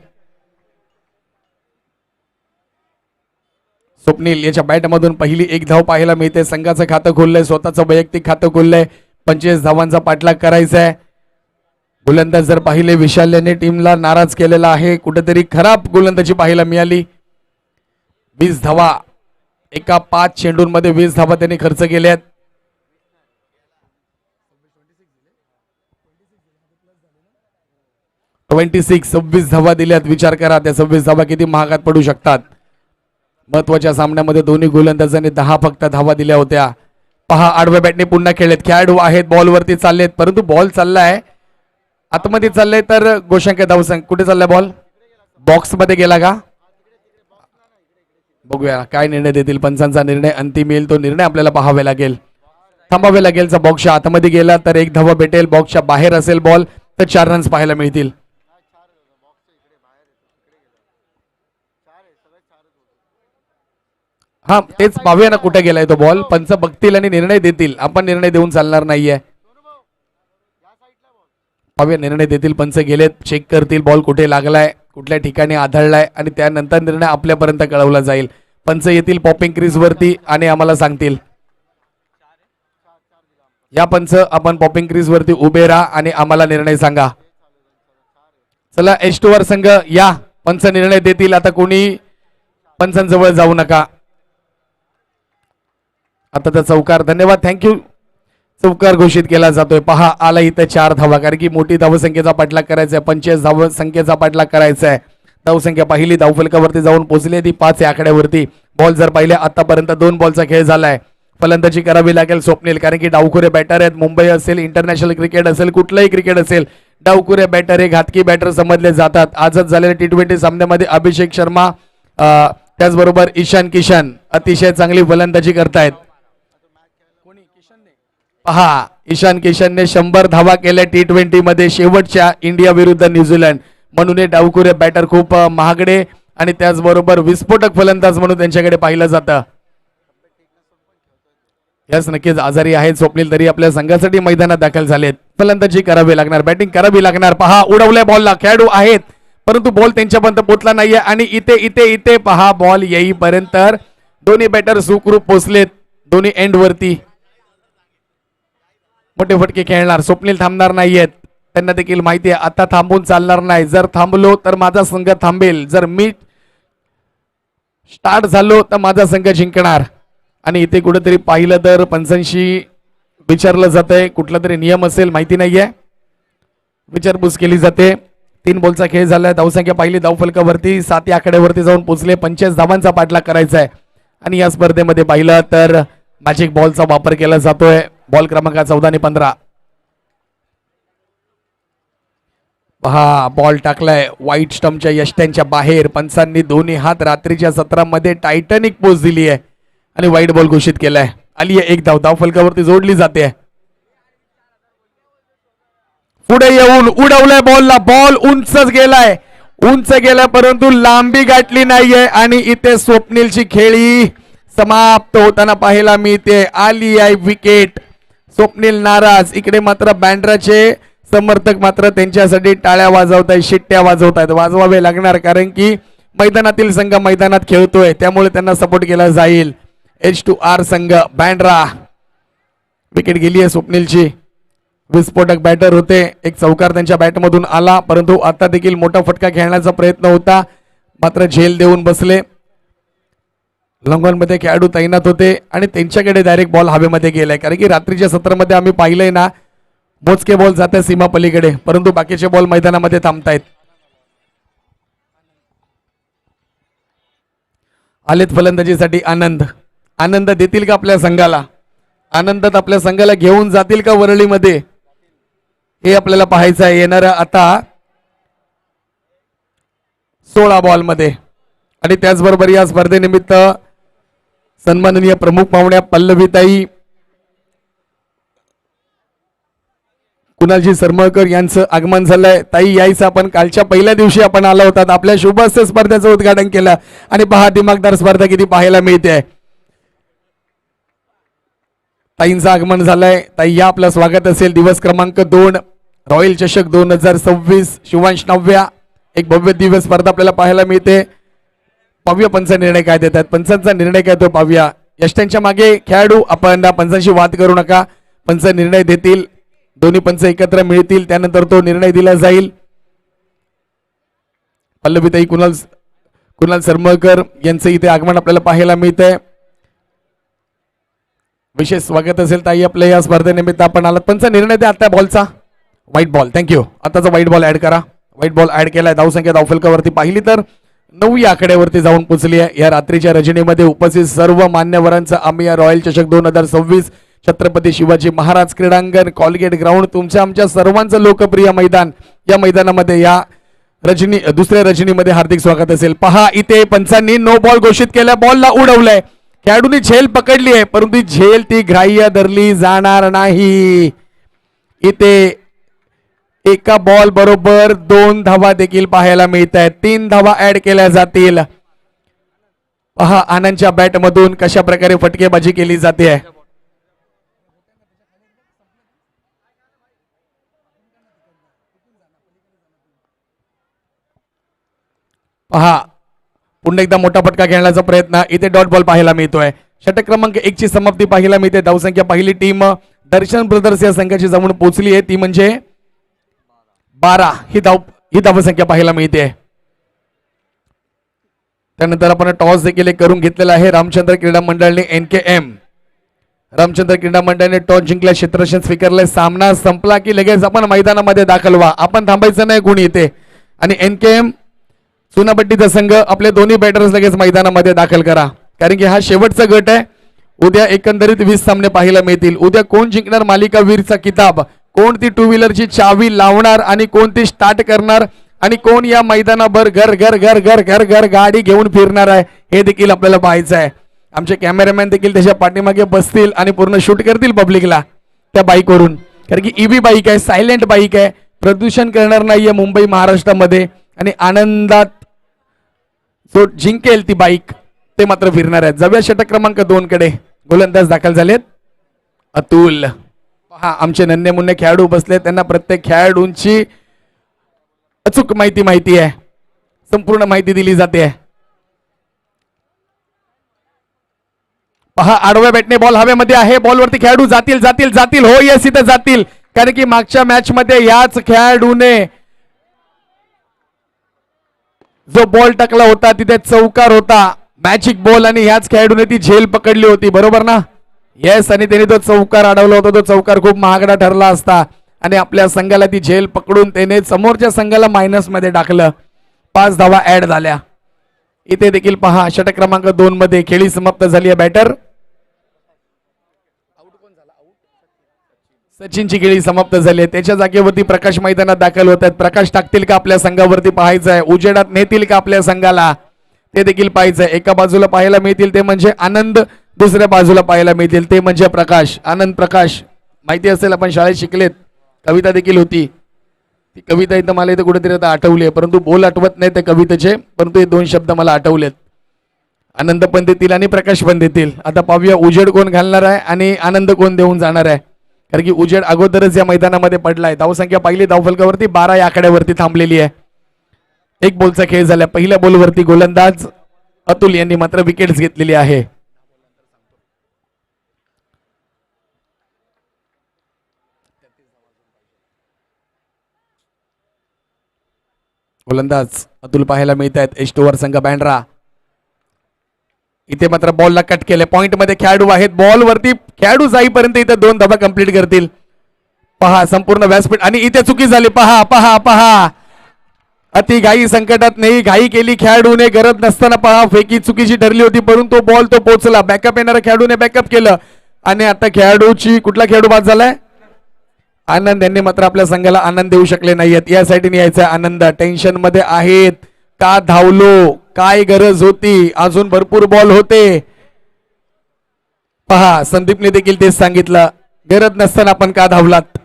स्वप्नील याच्या बॅटमधून पहिली एक धाव पाहायला मिळते. संघाचं खातं खोललंय, स्वतःचं वैयक्तिक खातं खोललंय. 25 धावांचा पाठलाग करायचा आहे. गोलंदाज जर पाहिले विशाल याने टीमला नाराज केलेला आहे. कुठेतरी खराब गोलंदाजी पाहायला मिळाली. 20 धावा एका 5 चेंडूंमध्ये 20 धावा त्यांनी खर्च केल्यात. (26) 26 धावा दिल्यात. विचार करा त्या 26 धावा किती महागात पडू शकतात. महत्वाच्या सामन्यामध्ये दोन्ही गोलंदाजांनी 10 फक्त धावा दिल्या होत्या. पहा आडव्या बॅटने पुन्हा खेळलेत. खेळाडू आहेत, बॉलवरती चाललेत, परंतु बॉल चाललाय आतमध्ये चाललंय. तर गोषांक धावसंख्या कुठे चाललाय? बॉल बॉक्स मध्ये गेला का? बघूया काय निर्णय देतील. पंचांचा निर्णय अंतिम येईल. तो निर्णय आपल्याला पाहावे लागेल. थांबावे लागेल. बॉक्सच्या आतमध्ये गेला तर 1 धावा भेटेल. बॉक्सच्या बाहेर असेल बॉल तर 4 रन्स पाहायला मिळतील. हा तेच पाहूया ना कुठे गेलाय तो बॉल. पंच बघतील आणि निर्णय देतील. आपण निर्णय देऊन चालणार नाहीये. पाहूया निर्णय देतील. पंच गेलेत, चेक करतील बॉल कुठे लागलाय, कुठल्या ठिकाणी आढळलाय आणि त्यानंतर निर्णय आपल्यापर्यंत कळवला जाईल. पंच येतील पॉपिंग क्रीज वरती आणि आम्हाला सांगतील. या पंच आपण पॉपिंग क्रीज वरती उभे राहा आणि आम्हाला निर्णय सांगा. चला H2R संघ या. पंच निर्णय देतील. आता कोणी पंचांजवळ जाऊ नका. आता तर चौकार. धन्यवाद, थँक्यू. चौकार घोषित केला जातोय. पहा आला इथं 4 धावा, कारण की मोठी धावसंख्येचा पाठलाग करायचा आहे. 25 धावसंख्येचा पाठलाग करायचा आहे. धावसंख्या पहिली धावफलकावरती जाऊन पोहोचली ती 5 या आकड्यावरती. बॉल जर पाहिले आतापर्यंत 2 बॉलचा खेळ झालाय. फलंदाजी करावी लागेल स्वप्नील, कारण की डावखुरे बॅटर आहेत. मुंबई असेल, इंटरनॅशनल क्रिकेट असेल, कुठलंही क्रिकेट असेल, डावखुरे बॅटर हे घातकी बॅटर समजले जातात. आजच झालेल्या T20 सामन्यामध्ये अभिषेक शर्मा त्याचबरोबर ईशान किशन अतिशय चांगली फलंदाजी करतायत. पहा ईशान किशनने 100 धावा केल्या T20 मध्ये शेवटच्या इंडिया विरुद्ध न्यूझीलंड. म्हणून हे डावखुरे बॅटर खूप महागडे आणि त्याचबरोबर विस्फोटक फलंदाज म्हणून त्यांच्याकडे पाहिलं जातं. यास नक्कीच आजारी आहेत स्वप्नील, तरी आपल्या संघासाठी मैदानात दाखल झालेत. फलंदाजी करावी लागणार, बॅटिंग करावी लागणार. पहा उडवल्या बॉलला. खेळाडू आहेत परंतु बॉल त्यांच्यापर्यंत पोहोचला नाहीये आणि इथे इथे इथे पहा बॉल येईपर्यंत दोन्ही बॅटर सुखरूप पोहोचलेत दोन्ही एंड वरती. मोठे फटके खेळणार. स्वप्नील थांबणार नाहीयेत. त्यांना देखील माहिती आहे आता थांबून चालणार नाही. जर थांबलो तर माझा संघ थांबेल, जर मी स्टार्ट झालो तर माझा संघ जिंकणार. आणि इथे कुठेतरी पाहिलं तर पंचांशी विचारलं जातंय, कुठला तरी नियम असेल माहिती नाहीये, विचारपूस केली जाते. 3 बॉलचा खेळ झालाय. धावसंख्या पाहिली धावफलकावरती 7 या आकड्यावरती जाऊन पोहोचले. 25 धावांचा पाठलाग करायचा आहे. आणि या स्पर्धेमध्ये पाहिलं तर मॅजिक बॉलचा वापर केला जातोय. बॉल क्रमांक 14 आणि 15. पहा बॉल टाकलाय व्हाईट स्टंपच्या यष्ट्यांच्या बाहेर. पंचांनी दोन्ही हात रात्रीच्या सत्रामध्ये टायटॅनिक पोच दिली आहे आणि व्हाईट बॉल घोषित केलाय. आली आहे 1 धाव. धावफलकावरती जोडली जाते. पुढे येऊन उडवलाय बॉलला. बॉल उंचच गेलाय, उंच गेलाय परंतु लांबी गाठली नाहीये आणि इथे स्वप्नीलची खेळी समाप्त होताना पाहायला मिळते. आली आहे विकेट. स्वप्नील नाराज. इकडे मात्र बँड्राचे समर्थक मात्र त्यांच्यासाठी टाळ्या वाजवत आहेत, शिट्ट्या वाजवत आहेत. वाजवावे लागणार, कारण की मैदानातील संघ मैदानात खेळतोय, त्यामुळे त्यांना सपोर्ट केला जाईल. H2R संघ बँड्रा. विकेट गेली आहे स्वप्नीलची. विस्फोटक बॅटर होते. एक चौकार त्यांच्या बॅटमधून आला, परंतु आता देखील मोठा फटका खेळण्याचा प्रयत्न होता, मात्र झेल देऊन बसले. लॉंगॉनमध्ये खेळाडू तैनात होते आणि त्यांच्याकडे डायरेक्ट बॉल हवेमध्ये गेलाय, कारण की रात्रीच्या सत्रामध्ये आम्ही पाहिलंय ना, मोजके बॉल जातात सीमा पलीकडे, परंतु बाकीचे बॉल मैदानामध्ये थांबतायत. आलेत फलंदाजीसाठी आनंद. आनंद देतील का आपल्या संघाला, आनंदात आपल्या संघाला घेऊन जातील का वरळीमध्ये, हे आपल्याला पाहायचं आहे येणाऱ्या आता 16 बॉलमध्ये. आणि त्याचबरोबर या स्पर्धेनिमित्त सन्माननीय प्रमुख पाहुण्या पल्लवीताई कुणालजी सरमळकर यांचं आगमन झालंय. ताई यायचं आपण कालच्या पहिल्या दिवशी आपण आलो होतात, आपल्या शुभस्य स्पर्धेचं उद्घाटन केलं आणि पहा दिमागदार स्पर्धा किती पाहायला मिळते. ताईंचं आगमन झालंय. ताई या आपलं स्वागत असेल. दिवस क्रमांक 2 रॉयल चषक 2026 शिवांश नव्या, एक भव्य दिव्य स्पर्धा आपल्याला पाहायला मिळते. पाहूया पंच निर्णय काय देतात, पंचांचा निर्णय काय तो पाहूया. यष्ट्यांच्या मागे खेळाडू, आपण पंचांशी वाद करू नका, पंच निर्णय देतील, दोन्ही पंच एकत्र मिळतील, त्यानंतर तो निर्णय दिला जाईल. पल्लवीताई कुणाल सरमळकर यांचं इथे आगमन आपल्याला पाहायला मिळतंय. विशेष स्वागत असेल ताई आपल्या या स्पर्धेनिमित्त आपण आलात. पंच निर्णय द्या आता बॉलचा. White ball, thank you. आताचा व्हाईट बॉल ऍड करा. व्हाईट बॉल ऍड केलाय. धावसंख्या धावफलकावरती पाहिली तर 9 या आकड्यावरती जाऊन पोहोचली आहे. या रात्रीच्या रजनीमध्ये उपस्थित सर्व मान्यवरांचं आम्ही या रॉयल चषक 2026 छत्रपती शिवाजी महाराज क्रीडांगण कॉलगेट ग्राउंड तुमच्या आमच्या सर्वांचं लोकप्रिय मैदान, या मैदानामध्ये या दुसऱ्या रजनीमध्ये हार्दिक स्वागत असेल. पहा इथे पंचांनी नो बॉल घोषित केला, बॉलला उडवलंय, खेळाडूंनी झेल पकडली आहे, परंतु झेल ती ग्राह्य धरली जाणार नाही. इथे एका बॉल बरोबर 2 धावा देखील पाहायला मिळत आहेत. 3 धावा ऍड केल्या जातील. पहा आनंदच्या बॅट मधून कशा प्रकारे फटकेबाजी केली जाते. पहा पुन्हा एकदा मोठा फटका खेळण्याचा प्रयत्न. इथे डॉट बॉल पाहायला मिळतोय. षटक क्रमांक 1 ची समाप्ती पाहायला मिळते. धावसंख्या पहिली टीम दर्शन ब्रदर्स या संघाची जाऊन पोहोचली आहे, ती म्हणजे 12 ही धावसंख्या पाहायला मिळते. त्यानंतर आपण टॉस देखील करून घेतलेला आहे. रामचंद्र क्रीडा मंडळाने NKM रामचंद्र क्रीडा मंडळाने टॉस जिंकल्या, क्षेत्ररक्षण स्वीकारले. सामना संपला की लगेच आपण मैदानामध्ये दाखल व्हा, आपण थांबायचं नाही कोणी इथे. आणि NKM चुनापट्टीचा संघ आपले दोन्ही बॅटर्स लगेच मैदानामध्ये दाखल करा, कारण की हा शेवटचा गट आहे. उद्या एकंदरीत 20 सामने पाहायला मिळतील. उद्या कोण जिंकणार मालिका वीरचा किताब, कोण ती 2 व्हीलरची चावी लावणार आणि कोण ती स्टार्ट करणार आणि कोण या मैदानाभर घर घर घर घर घर घर गाडी घेऊन फिरणार आहे, हे देखील आपल्याला पाहायचं आहे. आमचे कॅमेरामॅन देखील त्याच्या पाठीमागे बसतील आणि पूर्ण शूट करतील पब्लिकला त्या बाईकवरून, कारण की EV बाईक आहे, सायलेंट बाईक आहे, प्रदूषण करणार नाहीये मुंबई महाराष्ट्रामध्ये. आणि आनंदात जो जिंकेल ती बाईक ते मात्र फिरणार आहेत. जाऊया षटक क्रमांक 2 कडे. गोलंदाज दाखल झालेत अतुल. पहा आमचे नन्हे मुन्ने खेळाडू बसले, त्यांना प्रत्येक खेळाडूंची अचूक माहिती आहे, संपूर्ण माहिती दिली जाते. पहा आडव्या बॅटने बॉल हवेमध्ये आहे, बॉलवरती खेळाडू जातील जातील जातील, हो यस इथे जातील, कारण की मागच्या मॅच मध्ये याच खेळाडूने जो बॉल टाकला होता तिथे चौकार होता, मॅजिक बॉल, आणि ह्याच खेळाडूने ती झेल पकडली होती, बरोबर ना? येस. आणि त्याने तो चौकार अडवला होता, तो चौकार खूप महागडा ठरला असता आणि आपल्या संघाला ती झेल पकडून त्याने समोरच्या संघाला मायनस मध्ये टाकलं. 5 धावा ऍड झाल्या. इथे देखील पहा षटक क्रमांक 2 मध्ये खेळी समाप्त झाली आहे. बॅटर सचिनची खेळी समाप्त झाली आहे. त्याच्या जागेवरती प्रकाश मैदानात दाखल होत आहेत. प्रकाश टाकतील का आपल्या संघावरती पाहायचं आहे, उजेडात नेतील का आपल्या संघाला ते देखील पाहायचं आहे. एका बाजूला पाहायला मिळतील ते म्हणजे आनंद, दुसऱ्या बाजूला पाहायला मिळतील ते म्हणजे प्रकाश. आनंद प्रकाश माहिती असेल, आपण शाळेत शिकलेत, कविता देखील होती. ती कविता इथं मला इथं कुठेतरी आता आठवली आहे, परंतु बोल आठवत नाही त्या कवितेचे, परंतु हे 2 शब्द मला आठवलेत. आनंद पण देतील आणि प्रकाश पण देतील. आता पाहूया उजेड कोण घालणार आहे आणि आनंद कोण देऊन जाणार आहे, कारण की उजेड अगोदरच या मैदानामध्ये पडलाय. धावसंख्या पहिली धावफलकावरती 12 या आकड्यावरती थांबलेली आहे. 1 बॉलचा खेळ झाला. पहिल्या बॉलवरती गोलंदाज अतुल यांनी मात्र विकेट्स घेतलेली आहे. गोलंदाज अतुल पाहायला मिळत आहेत. एस्टोवर संघ बँड्रा. इथे मात्र बॉलला कट केले. पॉइंट मध्ये खेळाडू आहेत, बॉल वरती खेळाडू जाईपर्यंत इथे 2 धावा कंप्लीट करतील. पहा संपूर्ण व्यासपीठ, आणि इथे चुकी झाली. पहा पहा पहा अति घाई संकटात नाही, घाई केली खेळाडूने, गरज नसताना पहा फेकी चुकीची ठरली होती, परंतु बॉल तो पोहोचला. बॅकअप येणाऱ्या खेळाडूने बॅकअप केलं आणि आता खेळाडूची कुठला खेळाडू बाद झालाय? आनंद यांनी मात्र आपल्या संघाला आनंद देऊ शकले नाहीयेत. या साईडने यायचा आनंद टेन्शन मध्ये आहेत. का धावलो, काय गरज होती, अजून भरपूर बॉल होते. पहा संदीपने देखील तेच सांगितलं, गरज नसताना आपण का धावलात,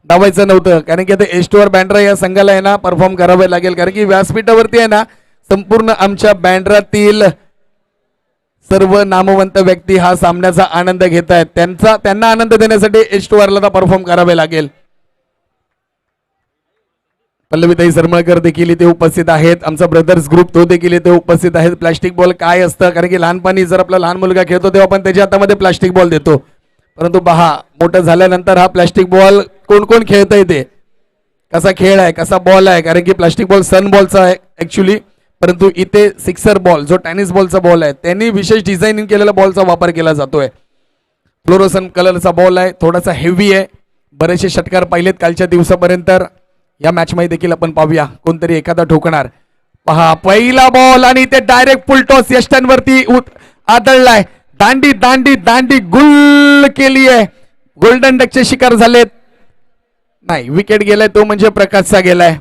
धावायचं नव्हतं. कारण की आता एस्टोअर बँड्रा या संघाला आहे ना परफॉर्म करावे लागेल, कारण की व्यासपीठावरती आहे ना संपूर्ण आमच्या बँड्रातील सर्व नामवंत व्यक्ती हा सामन्याचा आनंद घेत आहेत. त्यांना आनंद देण्यासाठी एस्टोअरला परफॉर्म करावे लागेल. पल्लवीताई सरमळकर देखील इथे उपस्थित आहेत. आमचा ब्रदर्स ग्रुप तो देखील इथे उपस्थित आहेत. प्लास्टिक बॉल काय असतं, कारण की लहानपणी जर आपला लहान मुलगा खेळतो तेव्हा आपण त्याच्या हातामध्ये प्लास्टिक बॉल देतो, परंतु पहा मोठं झाल्यानंतर हा प्लास्टिक बॉल कोण कोण खेळता येते, कसा खेळ आहे, कसा बॉल आहे. कारण की प्लास्टिक बॉल सन बॉलचा आहे ऍक्च्युली, परंतु इथे सिक्सर बॉल जो टेनिस बॉलचा बॉल आहे त्यांनी विशेष डिझाईनिंग केलेला बॉलचा वापर केला जातोय. फ्लोरोसन कलरचा बॉल आहे, थोडासा हेवी आहे. बरेचसे षटकार पाहिलेत कालच्या दिवसापर्यंत. या मॅच मध्ये देखील आपण पाहूया कोणतरी एखादा ठोकणार. पहा पहिला बॉल आणि ते डायरेक्ट फुलटॉस यष्टांवरती आदळलाय. दांडी दांडी दांडी गुल केली आहे. गोल्डन डकचे शिकार झालेत. नाही, विकेट गेलाय तो म्हणजे प्रकाशचा गेलाय.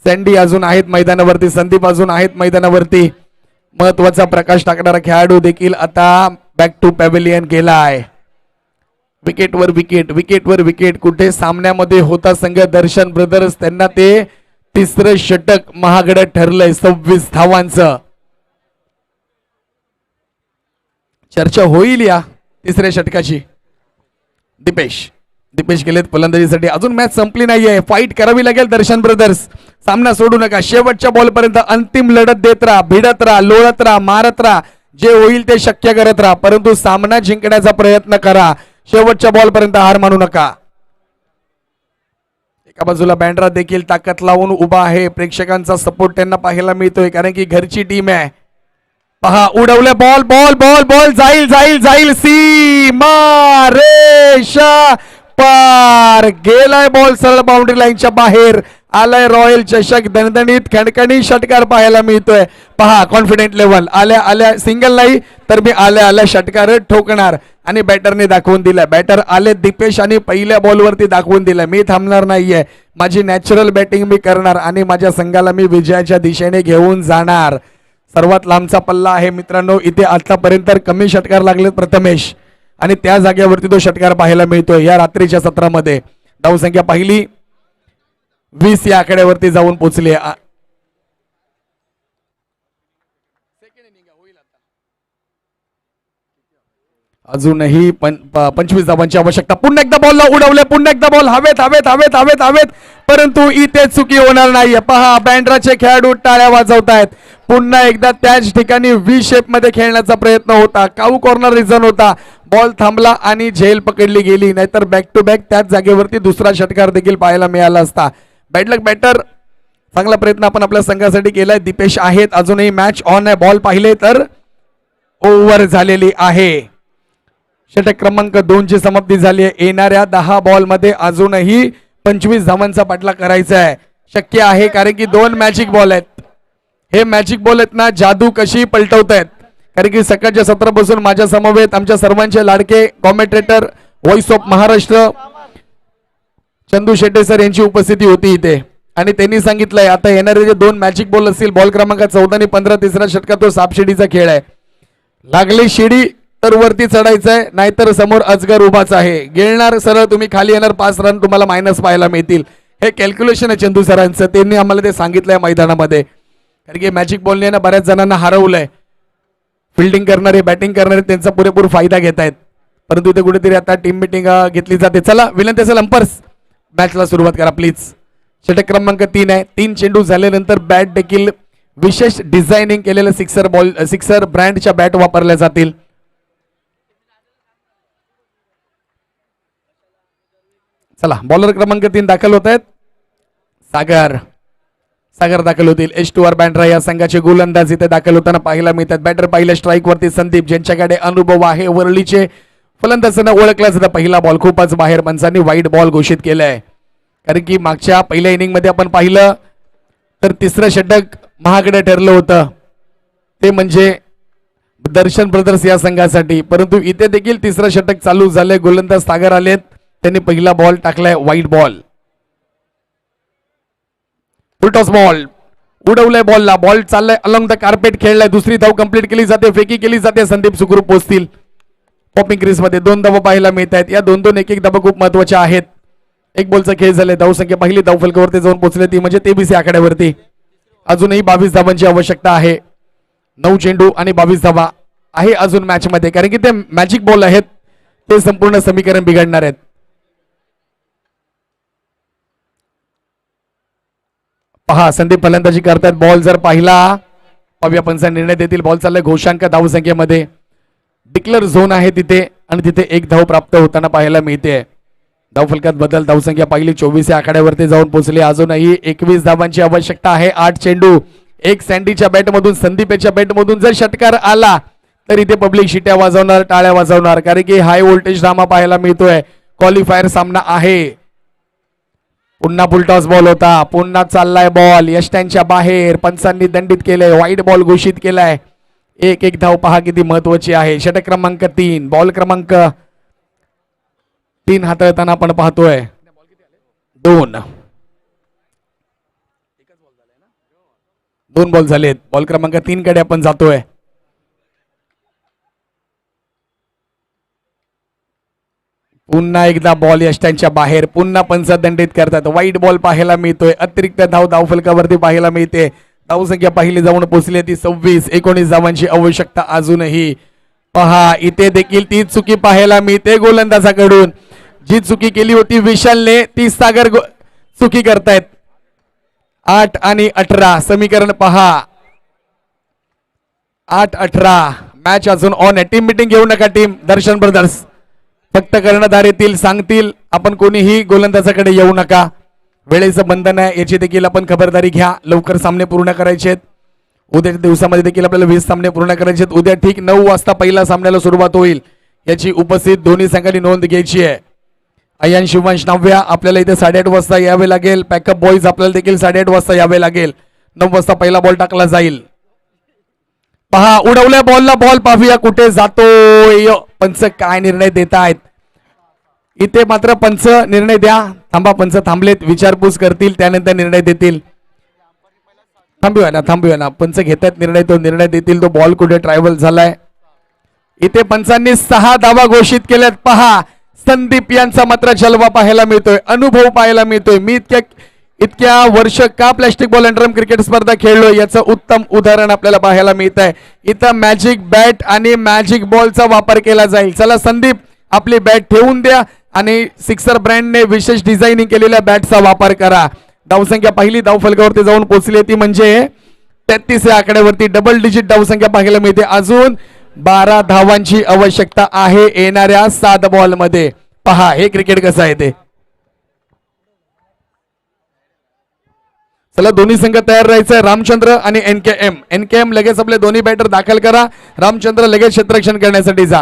सँडी अजून आहेत मैदानावरती, संदीप अजून आहेत मैदानावरती. महत्वाचा प्रकाश टाकणारा खेळाडू देखील आता बॅक टू पॅव्हिलियन गेला आहे. विकेटवर विकेट, विकेटवर विकेट. कुठे सामन्यामध्ये होता संघ दर्शन ब्रदर्स, त्यांना ते तिसरं षटक महागडं ठरलंय 26 धावांचं. चर्चा होईल या तिसऱ्या षटकाची. दीपेश गेलेत फलंदाजीसाठी. अजून मॅच संपली नाहीये, फाईट करावी लागेल दर्शन ब्रदर्स. सामना सोडू नका, शेवटच्या बॉल पर्यंत अंतिम लढत देत राहा, भिडत राहा, लोळत राहा, मारत राहा, जे होईल ते शक्य करत राहा, परंतु सामना जिंकण्याचा प्रयत्न करा. शेवटच्या बॉल पर्यंत हार मानू नका. एका बाजूला बँड्रा देखील ताकद लावून उभा आहे. प्रेक्षकांचा सपोर्ट त्यांना पाहायला मिळतोय, कारण की घरची टीम आहे. पहा उडवले बॉल, बॉल बॉल बॉल जाईल जाईल जाईल, सीमा रेषा पार गेलाय बॉल, सरळ बाउंड्री लाईनच्या बाहेर आलाय. रॉयल चषक दणदणीत खणखणी षटकार पाहायला मिळतोय. पहा कॉन्फिडेंट लेवल, आल्या आल्या सिंगल नाही तर मी आल्या आल्या षटकार ठोकणार आणि बॅटरने दाखवून दिलाय. बॅटर आले दीपेश आणि पहिल्या बॉलवरती दाखवून दिलंय, मी थांबणार नाहीये, माझी नॅचरल बॅटिंग मी करणार आणि माझ्या संघाला मी विजयाच्या दिशेने घेऊन जाणार. सर्वात लांबचा पल्ला आहे मित्रांनो. इथे आतापर्यंत कमी षटकार लागलेत प्रथमेश, आणि त्या जागेवरती तो षटकार पाहायला मिळतोय या रात्रीच्या सत्रामध्ये. धावसंख्या पाहिली 20 या आकड्यावरती जाऊन पोहोचली. अजूनही 25 धावांची आवश्यकता. पुन्हा एकदा बॉलला उडवले, पुन्हा एकदा बॉल हवेत हवेत हवेत हवेत हवेत, परंतु इथे चुकी होणार नाहीये. पहा बँड्राचे खेळाडू टाळ्या वाजवतायत. पुन्हा एकदा त्याच ठिकाणी व्ही शेप मध्ये खेळण्याचा प्रयत्न होता, काऊ कॉर्नर रिझन होता, बॉल थांबला आणि झेल पकडली गेली, नाहीतर बॅक टू बॅक त्याच जागेवरती दुसरा षटकार देखील पाहायला मिळाला असता. बॅडलक बॅटर, चांगला प्रयत्न आपण आपल्या संघासाठी केलाय. दीपेश आहेत, अजूनही मॅच ऑन आहे. बॉल पाहिले तर ओव्हर झालेली आहे. षटक क्रमांक 2 ची समाप्ती झाली आहे. येणाऱ्या 10 बॉल मध्ये अजूनही 25 धावांचा पाठलाग करायचा आहे. शक्य आहे, कारण की 2 मॅजिक बॉल आहेत. हे मॅजिक बॉल आहेत ना, जादू कशी पलटवतायत. कारण की सकाळच्या सत्रापासून माझ्या समवेत आमच्या सर्वांचे लाडके commentator voice of Maharashtra Chandu Shette sir यांची उपस्थिती होती इथे, आणि त्यांनी सांगितलंय आता येणारे जे 2 मॅजिक बॉल असतील, बॉल क्रमांक 14 आणि 15 तिसरा षटकात तो सापशिडीचा खेळ आहे. लागली शिडी तर वरती चढायचंय, नाहीतर समोर अजगर उभाच आहे. गिळणार सरळ तुम्ही खाली येणार, 5 रन तुम्हाला मायनस पाहायला मिळतील. हे कॅल्क्युलेशन आहे चंदू सरांचं, त्यांनी आम्हाला ते सांगितलंय मैदानामध्ये. कारण की मॅजिक बॉलने ना बऱ्याच जणांना हरवलंय. फिल्डिंग करणारे, बॅटिंग करणारे त्यांचा पुरेपूर फायदा घेत आहेत, परंतु इथे कुठेतरी आता टीम मिटिंग घेतली जाते. चला विनंती असेल अंपर्स, मॅचला सुरुवात करा प्लीज. षटक क्रमांक 3 आहे. 3 चेंडू झाल्यानंतर बॅट देखील विशेष डिझायनिंग केलेलं सिक्सर ब्रँडच्या बॅट वापरल्या जातील. चला बॉलर क्रमांक 3 दाखल होत आहेत. सागर दाखल होतील. एच2आर बँड्रा या संघाचे गोलंदाज इथे दाखल होताना पाहायला मिळतात. बॅटर पहिल्या स्ट्राईक वरती संदीप, ज्यांच्याकडे अनुभव आहे. वरळीचे फलंदाजांना ओळखला जातं. पहिला बॉल खूपच बाहेर, पंचांनी वाईट बॉल घोषित केलाय. कारण की मागच्या पहिल्या इनिंग मध्ये आपण पाहिलं तर तिसरं षटक महागडे ठरलं होतं ते म्हणजे दर्शन ब्रदर्स या संघासाठी, परंतु इथे देखील तिसरं षटक चालू झालंय. गोलंदाज सागर आलेत, त्यांनी पहिला बॉल टाकलाय वाईट बॉल. फुलटॉस बॉल उडवलाय, बॉलला बॉल चाललाय अलॉंग द कार्पेट, खेळलाय, दुसरी धाव कंप्लीट केली जाते, फेकी केली जाते. संदीप सुखरूप पोहोचतील पॉपिंग क्रीज मध्ये. 2 धावा पाहायला मिळत आहेत. या 2-2 1-1 धावा खूप महत्वाच्या आहेत. एक बॉलचा खेळ झालाय. धावसंख्या पहिली धाव फलकावरती जाऊन पोहोचले ती म्हणजे 23 आकड्यावरती. अजूनही 22 धावांची आवश्यकता आहे. 9 चेंडू आणि 22 धावा आहे अजून मॅच मध्ये, कारण की ते मॅजिक बॉल आहेत, ते संपूर्ण समीकरण बिघडणार आहेत. पहा संदीप फलंदाजी करतात. बॉल जर पाहिला पाहूया पंचा निर्णय देतील. बॉल चाललाय घोषांक धावसंख्येमध्ये. डिक्लेअर झोन आहे तिथे आणि तिथे एक धाव प्राप्त होताना पाहायला मिळते. धावफलकात बदल. धावसंख्या पहिली 24 या आकड्यावरती जाऊन पोहोचली. अजूनही 21 धावांची आवश्यकता आहे. 8 चेंडू. एक सँडीच्या बॅटमधून संदीपच्या बॅटमधून जर षटकार आला तर इथे पब्लिक शिट्या वाजवणार, टाळ्या वाजवणार, कारण की हाय व्होल्टेज ड्रामा पाहायला मिळतोय. क्वालिफायर सामना आहे. पुन्हा फुलटॉस बॉल होता. पुन्हा चाललाय बॉल यष्ट्यांच्या बाहेर. पंचांनी दंडित केलंय. वाईट बॉल घोषित केलाय. एक धाव पहा किती महत्वाची आहे. षटक क्रमांक 3, बॉल क्रमांक 3 हाताळताना आपण पाहतोय. 2 बॉल झालेत. बॉल क्रमांक 3 कडे आपण जातोय. पुन्हा एकदा बॉल यष्ट्यांच्या बाहेर. पुन्हा पंच दंडित करतात. वाईट बॉल पाहायला मिळतोय. अतिरिक्त धाव फलकावरती पाहायला मिळते. धावसंख्या पहिली जाऊन पोहोचली ती 26. 19 धावांची आवश्यकता अजूनही. पहा इथे देखील ती चुकी पाहायला मिळते गोलंदाजाकडून. जी चुकी केली होती विशालने ती सागर चुकी करतायत. 8 आणि 18 समीकरण पहा. 8-18 मॅच अजून ऑन आहे. टीम मिटिंग घेऊ नका टीम दर्शन ब्रदर्स. फक्त कर्णधार येतील, सांगतील, आपण कोणीही गोलंदाजाकडे येऊ नका. वेळेचं बंधन आहे, याची देखील आपण खबरदारी घ्या. लवकर सामने पूर्ण करायचे आहेत. उद्याच्या दिवसामध्ये देखील आपल्याला 20 सामने पूर्ण करायचे आहेत. उद्या ठीक 9 वाजता पहिला सामन्याला सुरुवात होईल. याची उपस्थित दोन्ही संघांनी नोंद घ्यायची आहे. अय्यान शिवांश नाव्या आपल्याला इथे 8:30 वाजता यावे लागेल. पॅकअप बॉईज आपल्याला देखील 8:30 वाजता यावे लागेल. 9 वाजता पहिला बॉल टाकला जाईल. पहा उडवल्या बॉलला, बॉल पाहूया कुठे जातोय. पंच काय निर्णय देत आहेत इथे. मात्र पंच निर्णय द्या. थांबा, पंच थांबलेत, विचारपूस करतील, त्यानंतर निर्णय देतील. थांबूया ना पंच घेतात निर्णय, तो निर्णय देतील. तो बॉल कुठे ट्रॅव्हल झालाय. इथे पंचांनी 6 धावा घोषित केल्यात. पहा संदीप यांचा मात्र जलवा पाहायला मिळतोय, अनुभव पाहायला मिळतोय. मी इतक्या वर्ष का प्लॅस्टिक बॉल अंडरआर्म क्रिकेट स्पर्धा खेळलोय याचं उत्तम उदाहरण आपल्याला पाहायला मिळत आहे. इथं मॅजिक बॅट आणि मॅजिक बॉलचा वापर केला जाईल. चला संदीप आपली बॅट ठेवून द्या आणि सिक्सर ब्रँडने विशेष डिझायनिंग केलेल्या बॅटचा वापर करा. धावसंख्या पहिली धाव फलकावरती जाऊन पोहोचली ती म्हणजे 33 या आकड्यावरती. डबल डिजिट धावसंख्या पाहायला मिळते. अजून 12 धावांची आवश्यकता आहे येणाऱ्या 7 बॉल मध्ये. पहा हे क्रिकेट कसं आहे ते. चला दोन्ही संघ तयार राहायचंय. रामचंद्र आणि एनकेएम लगेच आपले दोन्ही बॅटर दाखल करा. रामचंद्र लगेच क्षेत्ररक्षण करण्यासाठी जा.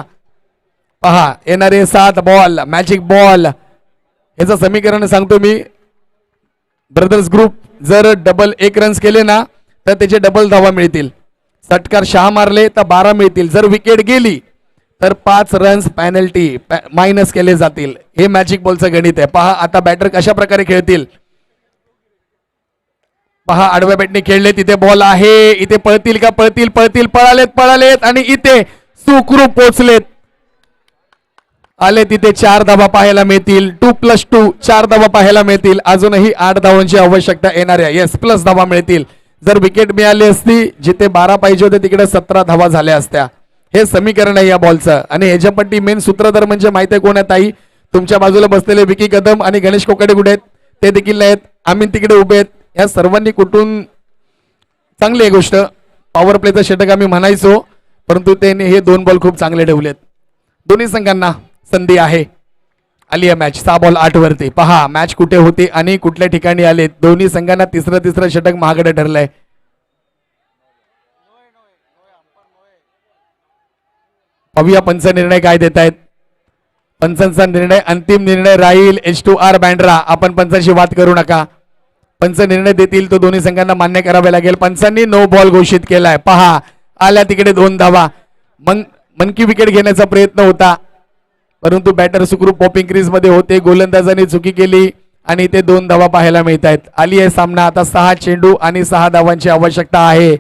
पहा येणारे 7 बॉल मॅजिक बॉल. याचं समीकरण सांगतो मी. ब्रदर्स ग्रुप जर डबल 1 रन्स केले ना तर त्याचे डबल धावा मिळतील. षटकार 6 मारले तर 12 मिळतील. जर विकेट गेली तर 5 रन्स पॅनल्टी मायनस केले जातील. हे मॅजिक बॉलचं गणित आहे. पहा आता बॅटर कशा प्रकारे खेळतील. पहा आडव्या बॅटने खेळले, तिथे बॉल आहे. इथे पळतील का. पळतील पळालेत आणि इथे सुखरूप पोहोचलेत. आले तिथे 4 धावा पाहायला मिळतील. 2+2 4 धावा पाहायला मिळतील. अजूनही 8 धावांची आवश्यकता येणाऱ्या. येस प्लस धावा मिळतील. जर विकेट मिळाली असती जिथे 12 पाहिजे होते तिकडे 17 धावा झाल्या असत्या. हे समीकरण आहे या बॉलचं. आणि ह्याच्यापट्टी मेन सूत्रधार म्हणजे माहिती आहे कोण आहे ताई. तुमच्या बाजूला बसलेले विकी कदम आणि गणेश कोकडे कुठे आहेत ते देखील नाहीत. आम्ही तिकडे उभे आहेत. या सर्वांनी कुठून चांगली आहे गोष्ट. पॉवर प्लेचं षटक आम्ही म्हणायचो, परंतु त्याने हे 2 बॉल खूप चांगले ठेवलेत. दोन्ही संघांना संधी आहे. आली आहे मॅच 6 बॉल 8 वरती. पहा मॅच कुठे होती आणि कुठल्या ठिकाणी आले. दोन्ही संघांना तिसरं षटक महागडे ठरलंय. पाहूया पंच निर्णय काय देत आहेत. पंचांचा निर्णय अंतिम निर्णय राहील. H2R बँड्रा. आपण पंचांशी वाद करू नका. पंच निर्णय देतील तो दोन्ही संघांना मान्य करावे लागेल. पंचांनी नो बॉल घोषित केलाय. पहा आल्या तिकडे 2 धावा. मनकी विकेट घेण्याचा प्रयत्न होता परंतु बॅटर सुखरूप पॉपिंग क्रीज मध्ये होते. गोलंदाजांनी चुकी केली आणि ते 2 धावा पाहायला मिळत आहेत. आली आहे सामना आता 6 चेंडू आणि 6 धावांची आवश्यकता आहे.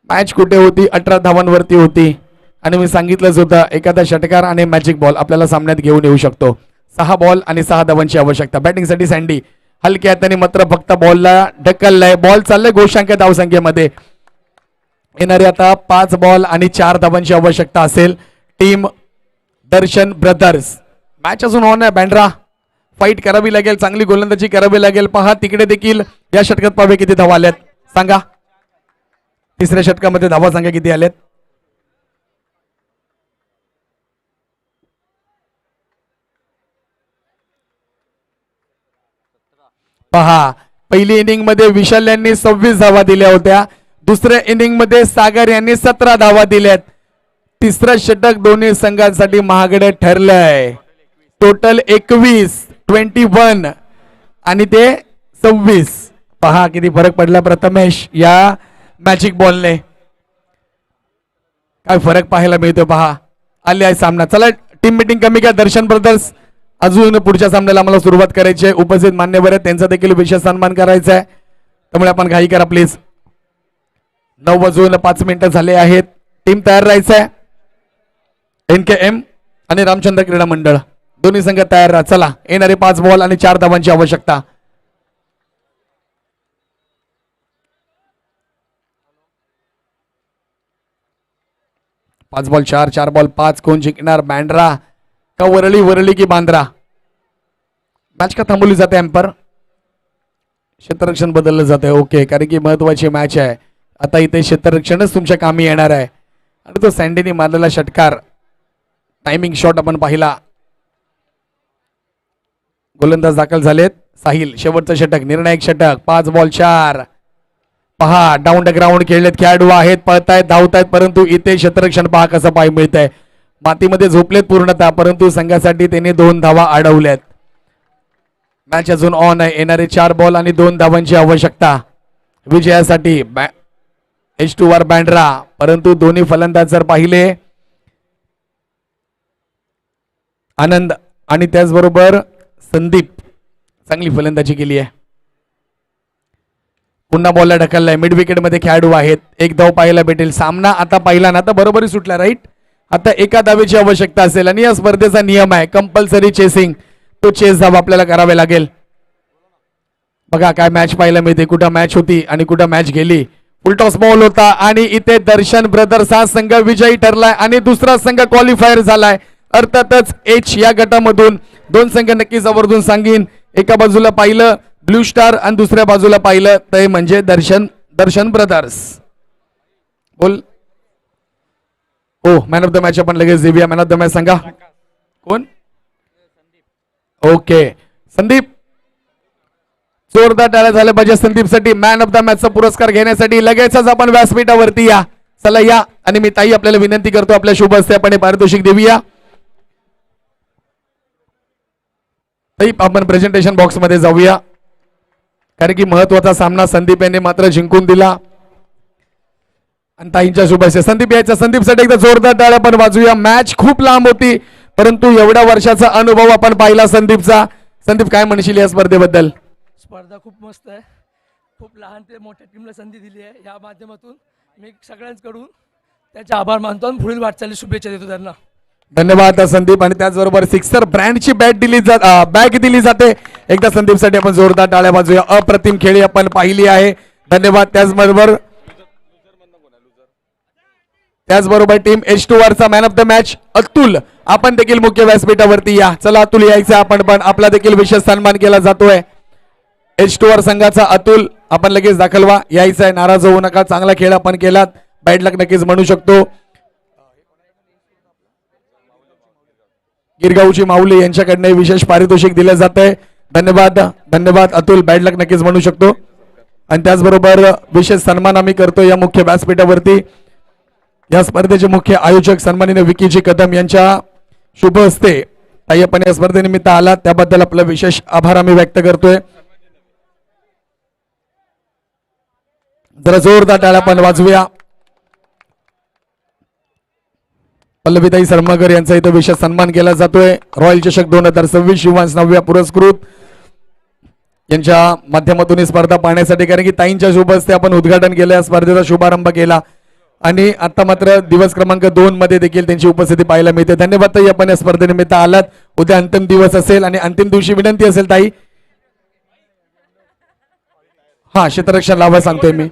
मॅच कुठे होती? 18 धावांवरती होती आणि मी सांगितलंच होतं एखादा षटकार आणि मॅजिक बॉल आपल्याला सामन्यात घेऊन येऊ शकतो. 6 बॉल आणि 6 धावांची आवश्यकता. बॅटिंगसाठी सँडी हलक्या हाताने मात्र फक्त बॉलला ढकललाय. बॉल चाललाय घोषांक धावसंख्येमध्ये. येणारे आता 5 बॉल आणि 4 धावांची आवश्यकता असेल. टीम दर्शन ब्रदर्स. मॅच अजून ऑन आहे. बँड्रा फाईट करावी लागेल. चांगली गोलंदाजी करावी लागेल. पहा तिकडे देखील या षटकात पाहावे किती धावा आल्यात सांगा. तिसऱ्या षटकामध्ये धावा सांगा किती आल्यात. पहा पहिली इनिंग मध्ये विशाल यांनी 26 धावा दिल्या होत्या. दुसऱ्या इनिंग मध्ये सागर यांनी 17 धावा दिल्यात. तिसरं षटक दोन्ही संघांसाठी महागडे ठरलंय. टोटल 21 आणि ते 26. पहा किती फरक पडला प्रथमेश या मॅजिक बॉलने. काय फरक पाहायला मिळतो पहा. आले आहे सामना. चला टीम मीटिंग कमी का. दर्शन ब्रदर्स अजून पुढच्या सामन्याला आम्हाला सुरुवात करायची आहे. उपस्थित मान्यवर आहेत त्यांचा देखील विशेष सन्मान करायचा आहे त्यामुळे आपण घाई करा प्लीज. 9:05 झाले आहेत. टीम तयार राहायचं आहे. NKM आणि रामचंद्र क्रीडा मंडळ दोन्ही संघ तयार राहा. चला येणारे 5 बॉल आणि 4 धावांची आवश्यकता. पाच बॉल 4, 4 बॉल 5. कोण जिंकणार? बँड्रा का वरळी की बांद्रा? मॅच का थांबवली जाते? एम्पर क्षेत्ररक्षण बदललं जाते. ओके कारण की महत्वाची मॅच आहे. आता इथे क्षेत्ररक्षणच तुमच्या कामी येणार आहे. आणि तो सँडीने मारलेला षटकार टायमिंग शॉट आपण पाहिला. गोलंदाज दाखल झालेत. साहिल शेवटचं षटक निर्णायक षटक. 5 बॉल 4. पहा डाऊन द ग्राउंड खेळलेत खेळाडू आहेत. पळतायत धावतायत परंतु इथे क्षेत्ररक्षण पहा कसं पाय मिळतंय. मातीमध्ये झोपलेत पूर्णतः परंतु संघासाठी त्यांनी 2 धावा अडवल्यात. मॅच अजून ऑन आहे. येणारे 4 बॉल आणि 2 धावांची आवश्यकता विजयासाठी. H2 वर बँड्रा परंतु दोन्ही फलंदाज जर पाहिले आनंद आणि त्याचबरोबर संदीप चांगली फलंदाजी केली आहे. पुन्हा बॉलला ढकललाय. मिड विकेट मध्ये खेळाडू आहेत. 1 धाव पाहायला भेटेल. सामना आता पाहिला ना आता बरोबरी सुटला राईट. आता एका धावेची आवश्यकता असेल आणि या स्पर्धेचा नियम आहे कंपल्सरी चेसिंग. तो चेस धाव आपल्याला करावे लागेल. बघा काय मॅच पाहायला मिळते. कुठं मॅच होती आणि कुठं मॅच गेली. फुलटॉस बॉल होता आणि इथे दर्शन ब्रदर्स हा संघ विजयी ठरलाय आणि दुसरा संघ क्वालिफायर झालाय. अर्थातच H या गटामधून 2 संघ नक्कीच आवर्जून सांगीन. एका बाजूला पाहिलं ब्लू स्टार आणि दुसऱ्या बाजूला पाहिलं ते म्हणजे दर्शन ब्रदर्स. बोल. ओ मॅन ऑफ द मॅच आपण लगेच देऊया. मॅन ऑफ द मॅच सांगा कोण? ओके संदीप. जोरदार टाळ्या झाल्या पाहिजे संदीपसाठी. मॅन ऑफ द मॅचचा पुरस्कार घेण्यासाठी लगेचच आपण व्यासपीठावरती या. चला या. आणि मी ताई आपल्याला विनंती करतो आपल्या शुभ हस्ते आपण पारितोषिक देऊया. ताई आपण प्रेझेंटेशन बॉक्स मध्ये जाऊया कारण की महत्वाचा सामना संदीप यांनी मात्र जिंकून दिला आणि ताईंच्या शुभ हस्ते संदीप यायचा. संदीपसाठी एकदा जोरदार टाळ्या पण वाजूया. मॅच खूप लांब होती परंतु एवढ्या वर्षाचा अनुभव आपण पाहिला संदीपचा. संदीप काय म्हणशील या स्पर्धेबद्दल? स्पर्धा खूप मस्त आहे. खूप लहान ते मोठ्या टीमला संधी दिली आहे. या माध्यमातून मी सगळ्यांकडून त्याचे आभार मानतो आणि पुढील वाटचाली शुभेच्छा देतो त्यांना. धन्यवाद संदीप. आणि त्याचबरोबर सिक्सर ब्रँडची बॅग दिली जाते. एकदा संदीपसाठी आपण जोरदार टाळ्या वाजूया. अप्रतिम खेळी आपण पाहिली आहे. धन्यवाद. त्याचबरोबर टीम H2 वरचा man of the match Atul आपण देखील मुख्य व्यासपीठावरती या. चला अतुल यायचं आपण पण आपला देखील विशेष सन्मान केला जातोय. H2 वर संघाचा अतुल आपण लगेच दाखल व्हा. यायचं आहे. नाराज होऊ नका. चांगला खेळ आपण केलात. बॅड लक नक्कीच म्हणू शकतो. गिरगावची माऊली यांच्याकडनं विशेष पारितोषिक दिलं जात आहे. धन्यवाद अतुल. बॅड लक नक्कीच म्हणू शकतो. आणि त्याचबरोबर विशेष सन्मान आम्ही करतो या मुख्य व्यासपीठावरती. या स्पर्धेचे मुख्य आयोजक सन्माननीय विकीजी कदम यांच्या शुभ हस्ते ताई आपण या स्पर्धेनिमित्त आलात त्याबद्दल आपलं विशेष आभार आम्ही व्यक्त करतोय. जरा जोरदार टाळ्या पण वाजवूया. पल्लवीताई सरमगर यांचा इथं विशेष सन्मान केला जातोय. रॉयल चषक 2026 युवांस 9व्या पुरस्कृत यांच्या माध्यमातून ही स्पर्धा पाहण्यासाठी, कारण की ताईंच्या शुभ हस्ते आपण उद्घाटन केलं, या स्पर्धेचा शुभारंभ केला आणि आता मात्र दिवस क्रमांक 2 मध्ये देखील त्यांची उपस्थिती पाहायला मिळते. धन्यवाद ताई, आपण या स्पर्धेनिमित्त आलात. उद्या अंतिम दिवस असेल आणि अंतिम दिवशी विनंती असेल ताई, हा क्षेत्ररक्षण लावा सांगतोय मी.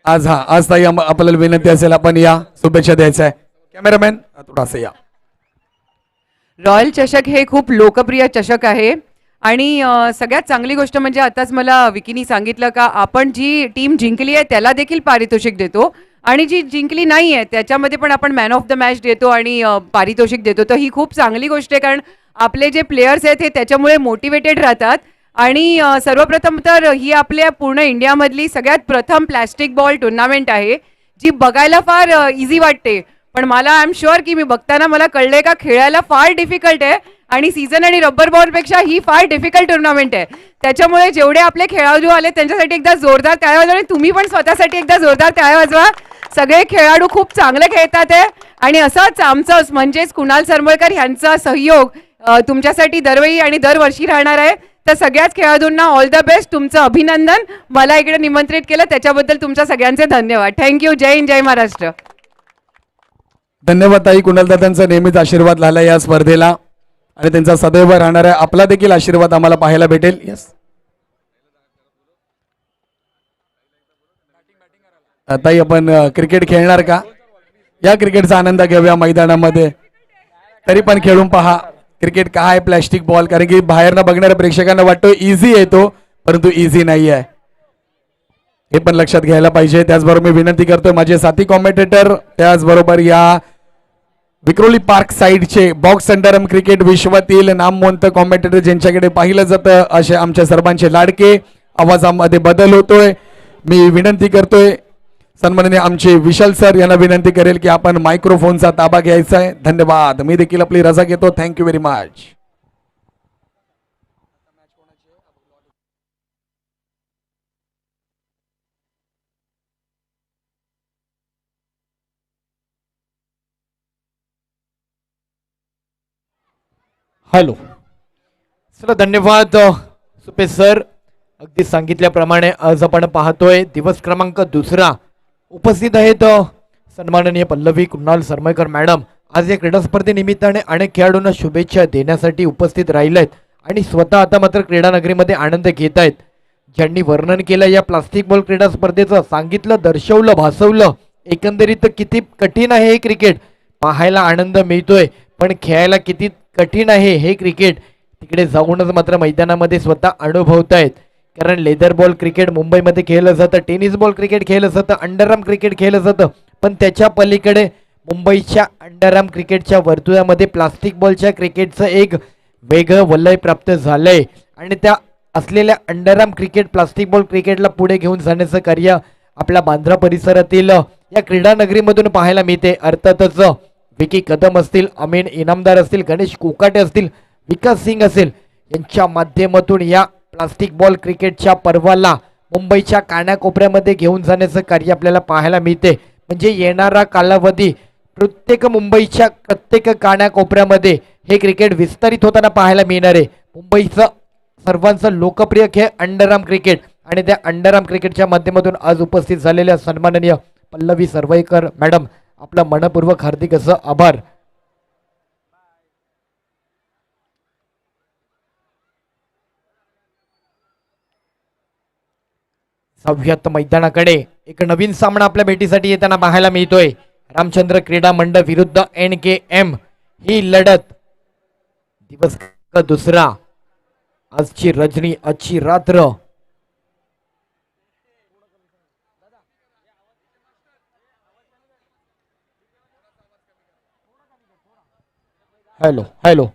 आज ताई आपल्याला विनंती असेल, आपण या शुभेच्छा द्यायच्या आहे. कॅमेरामॅन थोडासा या. रॉयल चषक हे खूप लोकप्रिय चषक आहे आणि सगळ्यात चांगली गोष्ट म्हणजे आताच मला विकीनी सांगितलं का आपण जी टीम जिंकली आहे त्याला देखील पारितोषिक देतो आणि जी जिंकली नाही आहे त्याच्यामध्ये पण आपण मॅन ऑफ द मॅच देतो आणि पारितोषिक देतो. तर ही खूप चांगली गोष्ट आहे, कारण आपले जे प्लेयर्स आहेत हे त्याच्यामुळे मोटिवेटेड राहतात. आणि सर्वप्रथम तर ही आपल्या पूर्ण इंडियामधली सगळ्यात प्रथम प्लॅस्टिक बॉल टुर्नामेंट आहे, जी बघायला फार इझी वाटते, पण मला आय एम शुअर की मी बघताना मला कळलंय का खेळायला फार डिफिकल्ट आहे आणि सीझन आणि रबर बॉलपेक्षा ही फार डिफिकल्ट टुर्नामेंट आहे. त्याच्यामुळे जेवढे आपले खेळाडू आले त्यांच्यासाठी एकदा जोरदार टाळ्या वाजवा आणि तुम्ही पण स्वतःसाठी एकदा जोरदार टाळ्या वाजवा. सगळे खेळाडू खूप चांगले खेळतात आहे आणि असंच आमचं म्हणजेच कुणाल सरमळकर यांचा सहयोग तुमच्यासाठी दरवेळी आणि दरवर्षी राहणार आहे. तर सगळ्याच खेळाडूंना ऑल द बेस्ट, तुमचं अभिनंदन. मला इकडे निमंत्रित केलं त्याच्याबद्दल तुमच्या सगळ्यांचे धन्यवाद. थँक्यू. जय हिंद, जय महाराष्ट्र. धन्यवाद ताई, कुणालदादांचा नेहमीच आशीर्वाद लाभला या स्पर्धेला आणि त्यांचा सदैव राहणार आहे. आपला देखील आशीर्वाद आम्हाला पाहायला भेटेल. यस ताई, आपण क्रिकेट खेळणार का? या क्रिकेटचा आनंद घेऊया मैदानामध्ये, तरी पण खेळून पहा. क्रिकेट काय आहे, प्लॅस्टिक बॉल, कारण की बाहेरनं बघणाऱ्या प्रेक्षकांना वाटतो इझी आहे तो, परंतु इझी नाही आहे, हे पण लक्षात घ्यायला पाहिजे. त्याचबरोबर मी विनंती करतोय माझे साथी कॉमेंटेटर, त्याचबरोबर या विक्रोली पार्क साइडचे बॉक्स अंडरम क्रिकेट विश्वातील नामवंत कॉमेंटेटर ज्यांच्याकडे पाहिलं जातं असे आमच्या सर्वांचे लाडके, आवाजामध्ये बदल होतोय. मी विनंती करतोय सन्माननीय आमचे विशाल सर यांना विनंती करेल की आपण मायक्रोफोनचा ताबा घ्यायचा आहे. धन्यवाद. मी देखील आपली रजा घेतो. Thank you very much. हॅलो, चला धन्यवाद सुपेश सर. अगदी सांगितल्याप्रमाणे आज आपण पाहतोय दिवस क्रमांक 2. उपस्थित आहेत सन्माननीय पल्लवी कुणाल सरमळकर मॅडम. आज या क्रीडा स्पर्धेनिमित्ताने अनेक खेळाडूंना शुभेच्छा देण्यासाठी उपस्थित राहिले आहेत आणि स्वतः आता मात्र क्रीडा नगरीमध्ये आनंद घेत आहेत. ज्यांनी वर्णन केलं या प्लास्टिक बॉल क्रीडा स्पर्धेचं, सांगितलं, दर्शवलं, भासवलं, एकंदरीत किती कठीण आहे हे क्रिकेट. पाहायला आनंद मिळतोय पण खेळायला किती कठीण आहे हे क्रिकेट तिकडे जाऊनच मात्र मैदानामध्ये स्वतः अनुभवतायत. कारण लेदर बॉल क्रिकेट मुंबईमध्ये खेळलं जातं, टेनिस बॉल क्रिकेट खेळलं जातं, अंडरआर्म क्रिकेट खेळलं जातं, पण त्याच्या पलीकडे मुंबईच्या अंडरआर्म क्रिकेटच्या वर्तुळामध्ये प्लास्टिक बॉलच्या क्रिकेटचं एक वेगळं वलय प्राप्त झालंय आणि त्या असलेल्या अंडरआर्म क्रिकेट प्लास्टिक बॉल क्रिकेटला पुढे घेऊन जाण्याचं कार्य आपल्या बांद्रा परिसरातील या क्रीडा नगरीमधून पाहायला मिळते. अर्थातच विकी कदम असतील, अमीन इनामदार असतील, गणेश कोकाटे असतील, विकास सिंग असेल, यांच्या माध्यमातून या प्लास्टिक बॉल क्रिकेटच्या पर्वाला मुंबईच्या कानाकोपऱ्यामध्ये घेऊन जाण्याचं कार्य आपल्याला पाहायला मिळते. म्हणजे येणारा कालावधी प्रत्येक मुंबईच्या प्रत्येक कानाकोपऱ्यामध्ये हे क्रिकेट विस्तारित होताना पाहायला मिळणार आहे. मुंबईचं सर्वांचं लोकप्रिय खेळ अंडरआर्म क्रिकेट आणि त्या अंडरआर्म क्रिकेटच्या माध्यमातून आज उपस्थित झालेल्या सन्माननीय पल्लवी सरवळकर मॅडम, आपलं मनपूर्वक हार्दिक असं आभार. सव्यात मैदानाकडे एक नवीन सामना आपल्या भेटीसाठी येताना पाहायला मिळतोय. रामचंद्र क्रीडा मंडळ विरुद्ध NKM ही लढत दिवस 2. आजची रजनी, आजची रात्र. Hello hello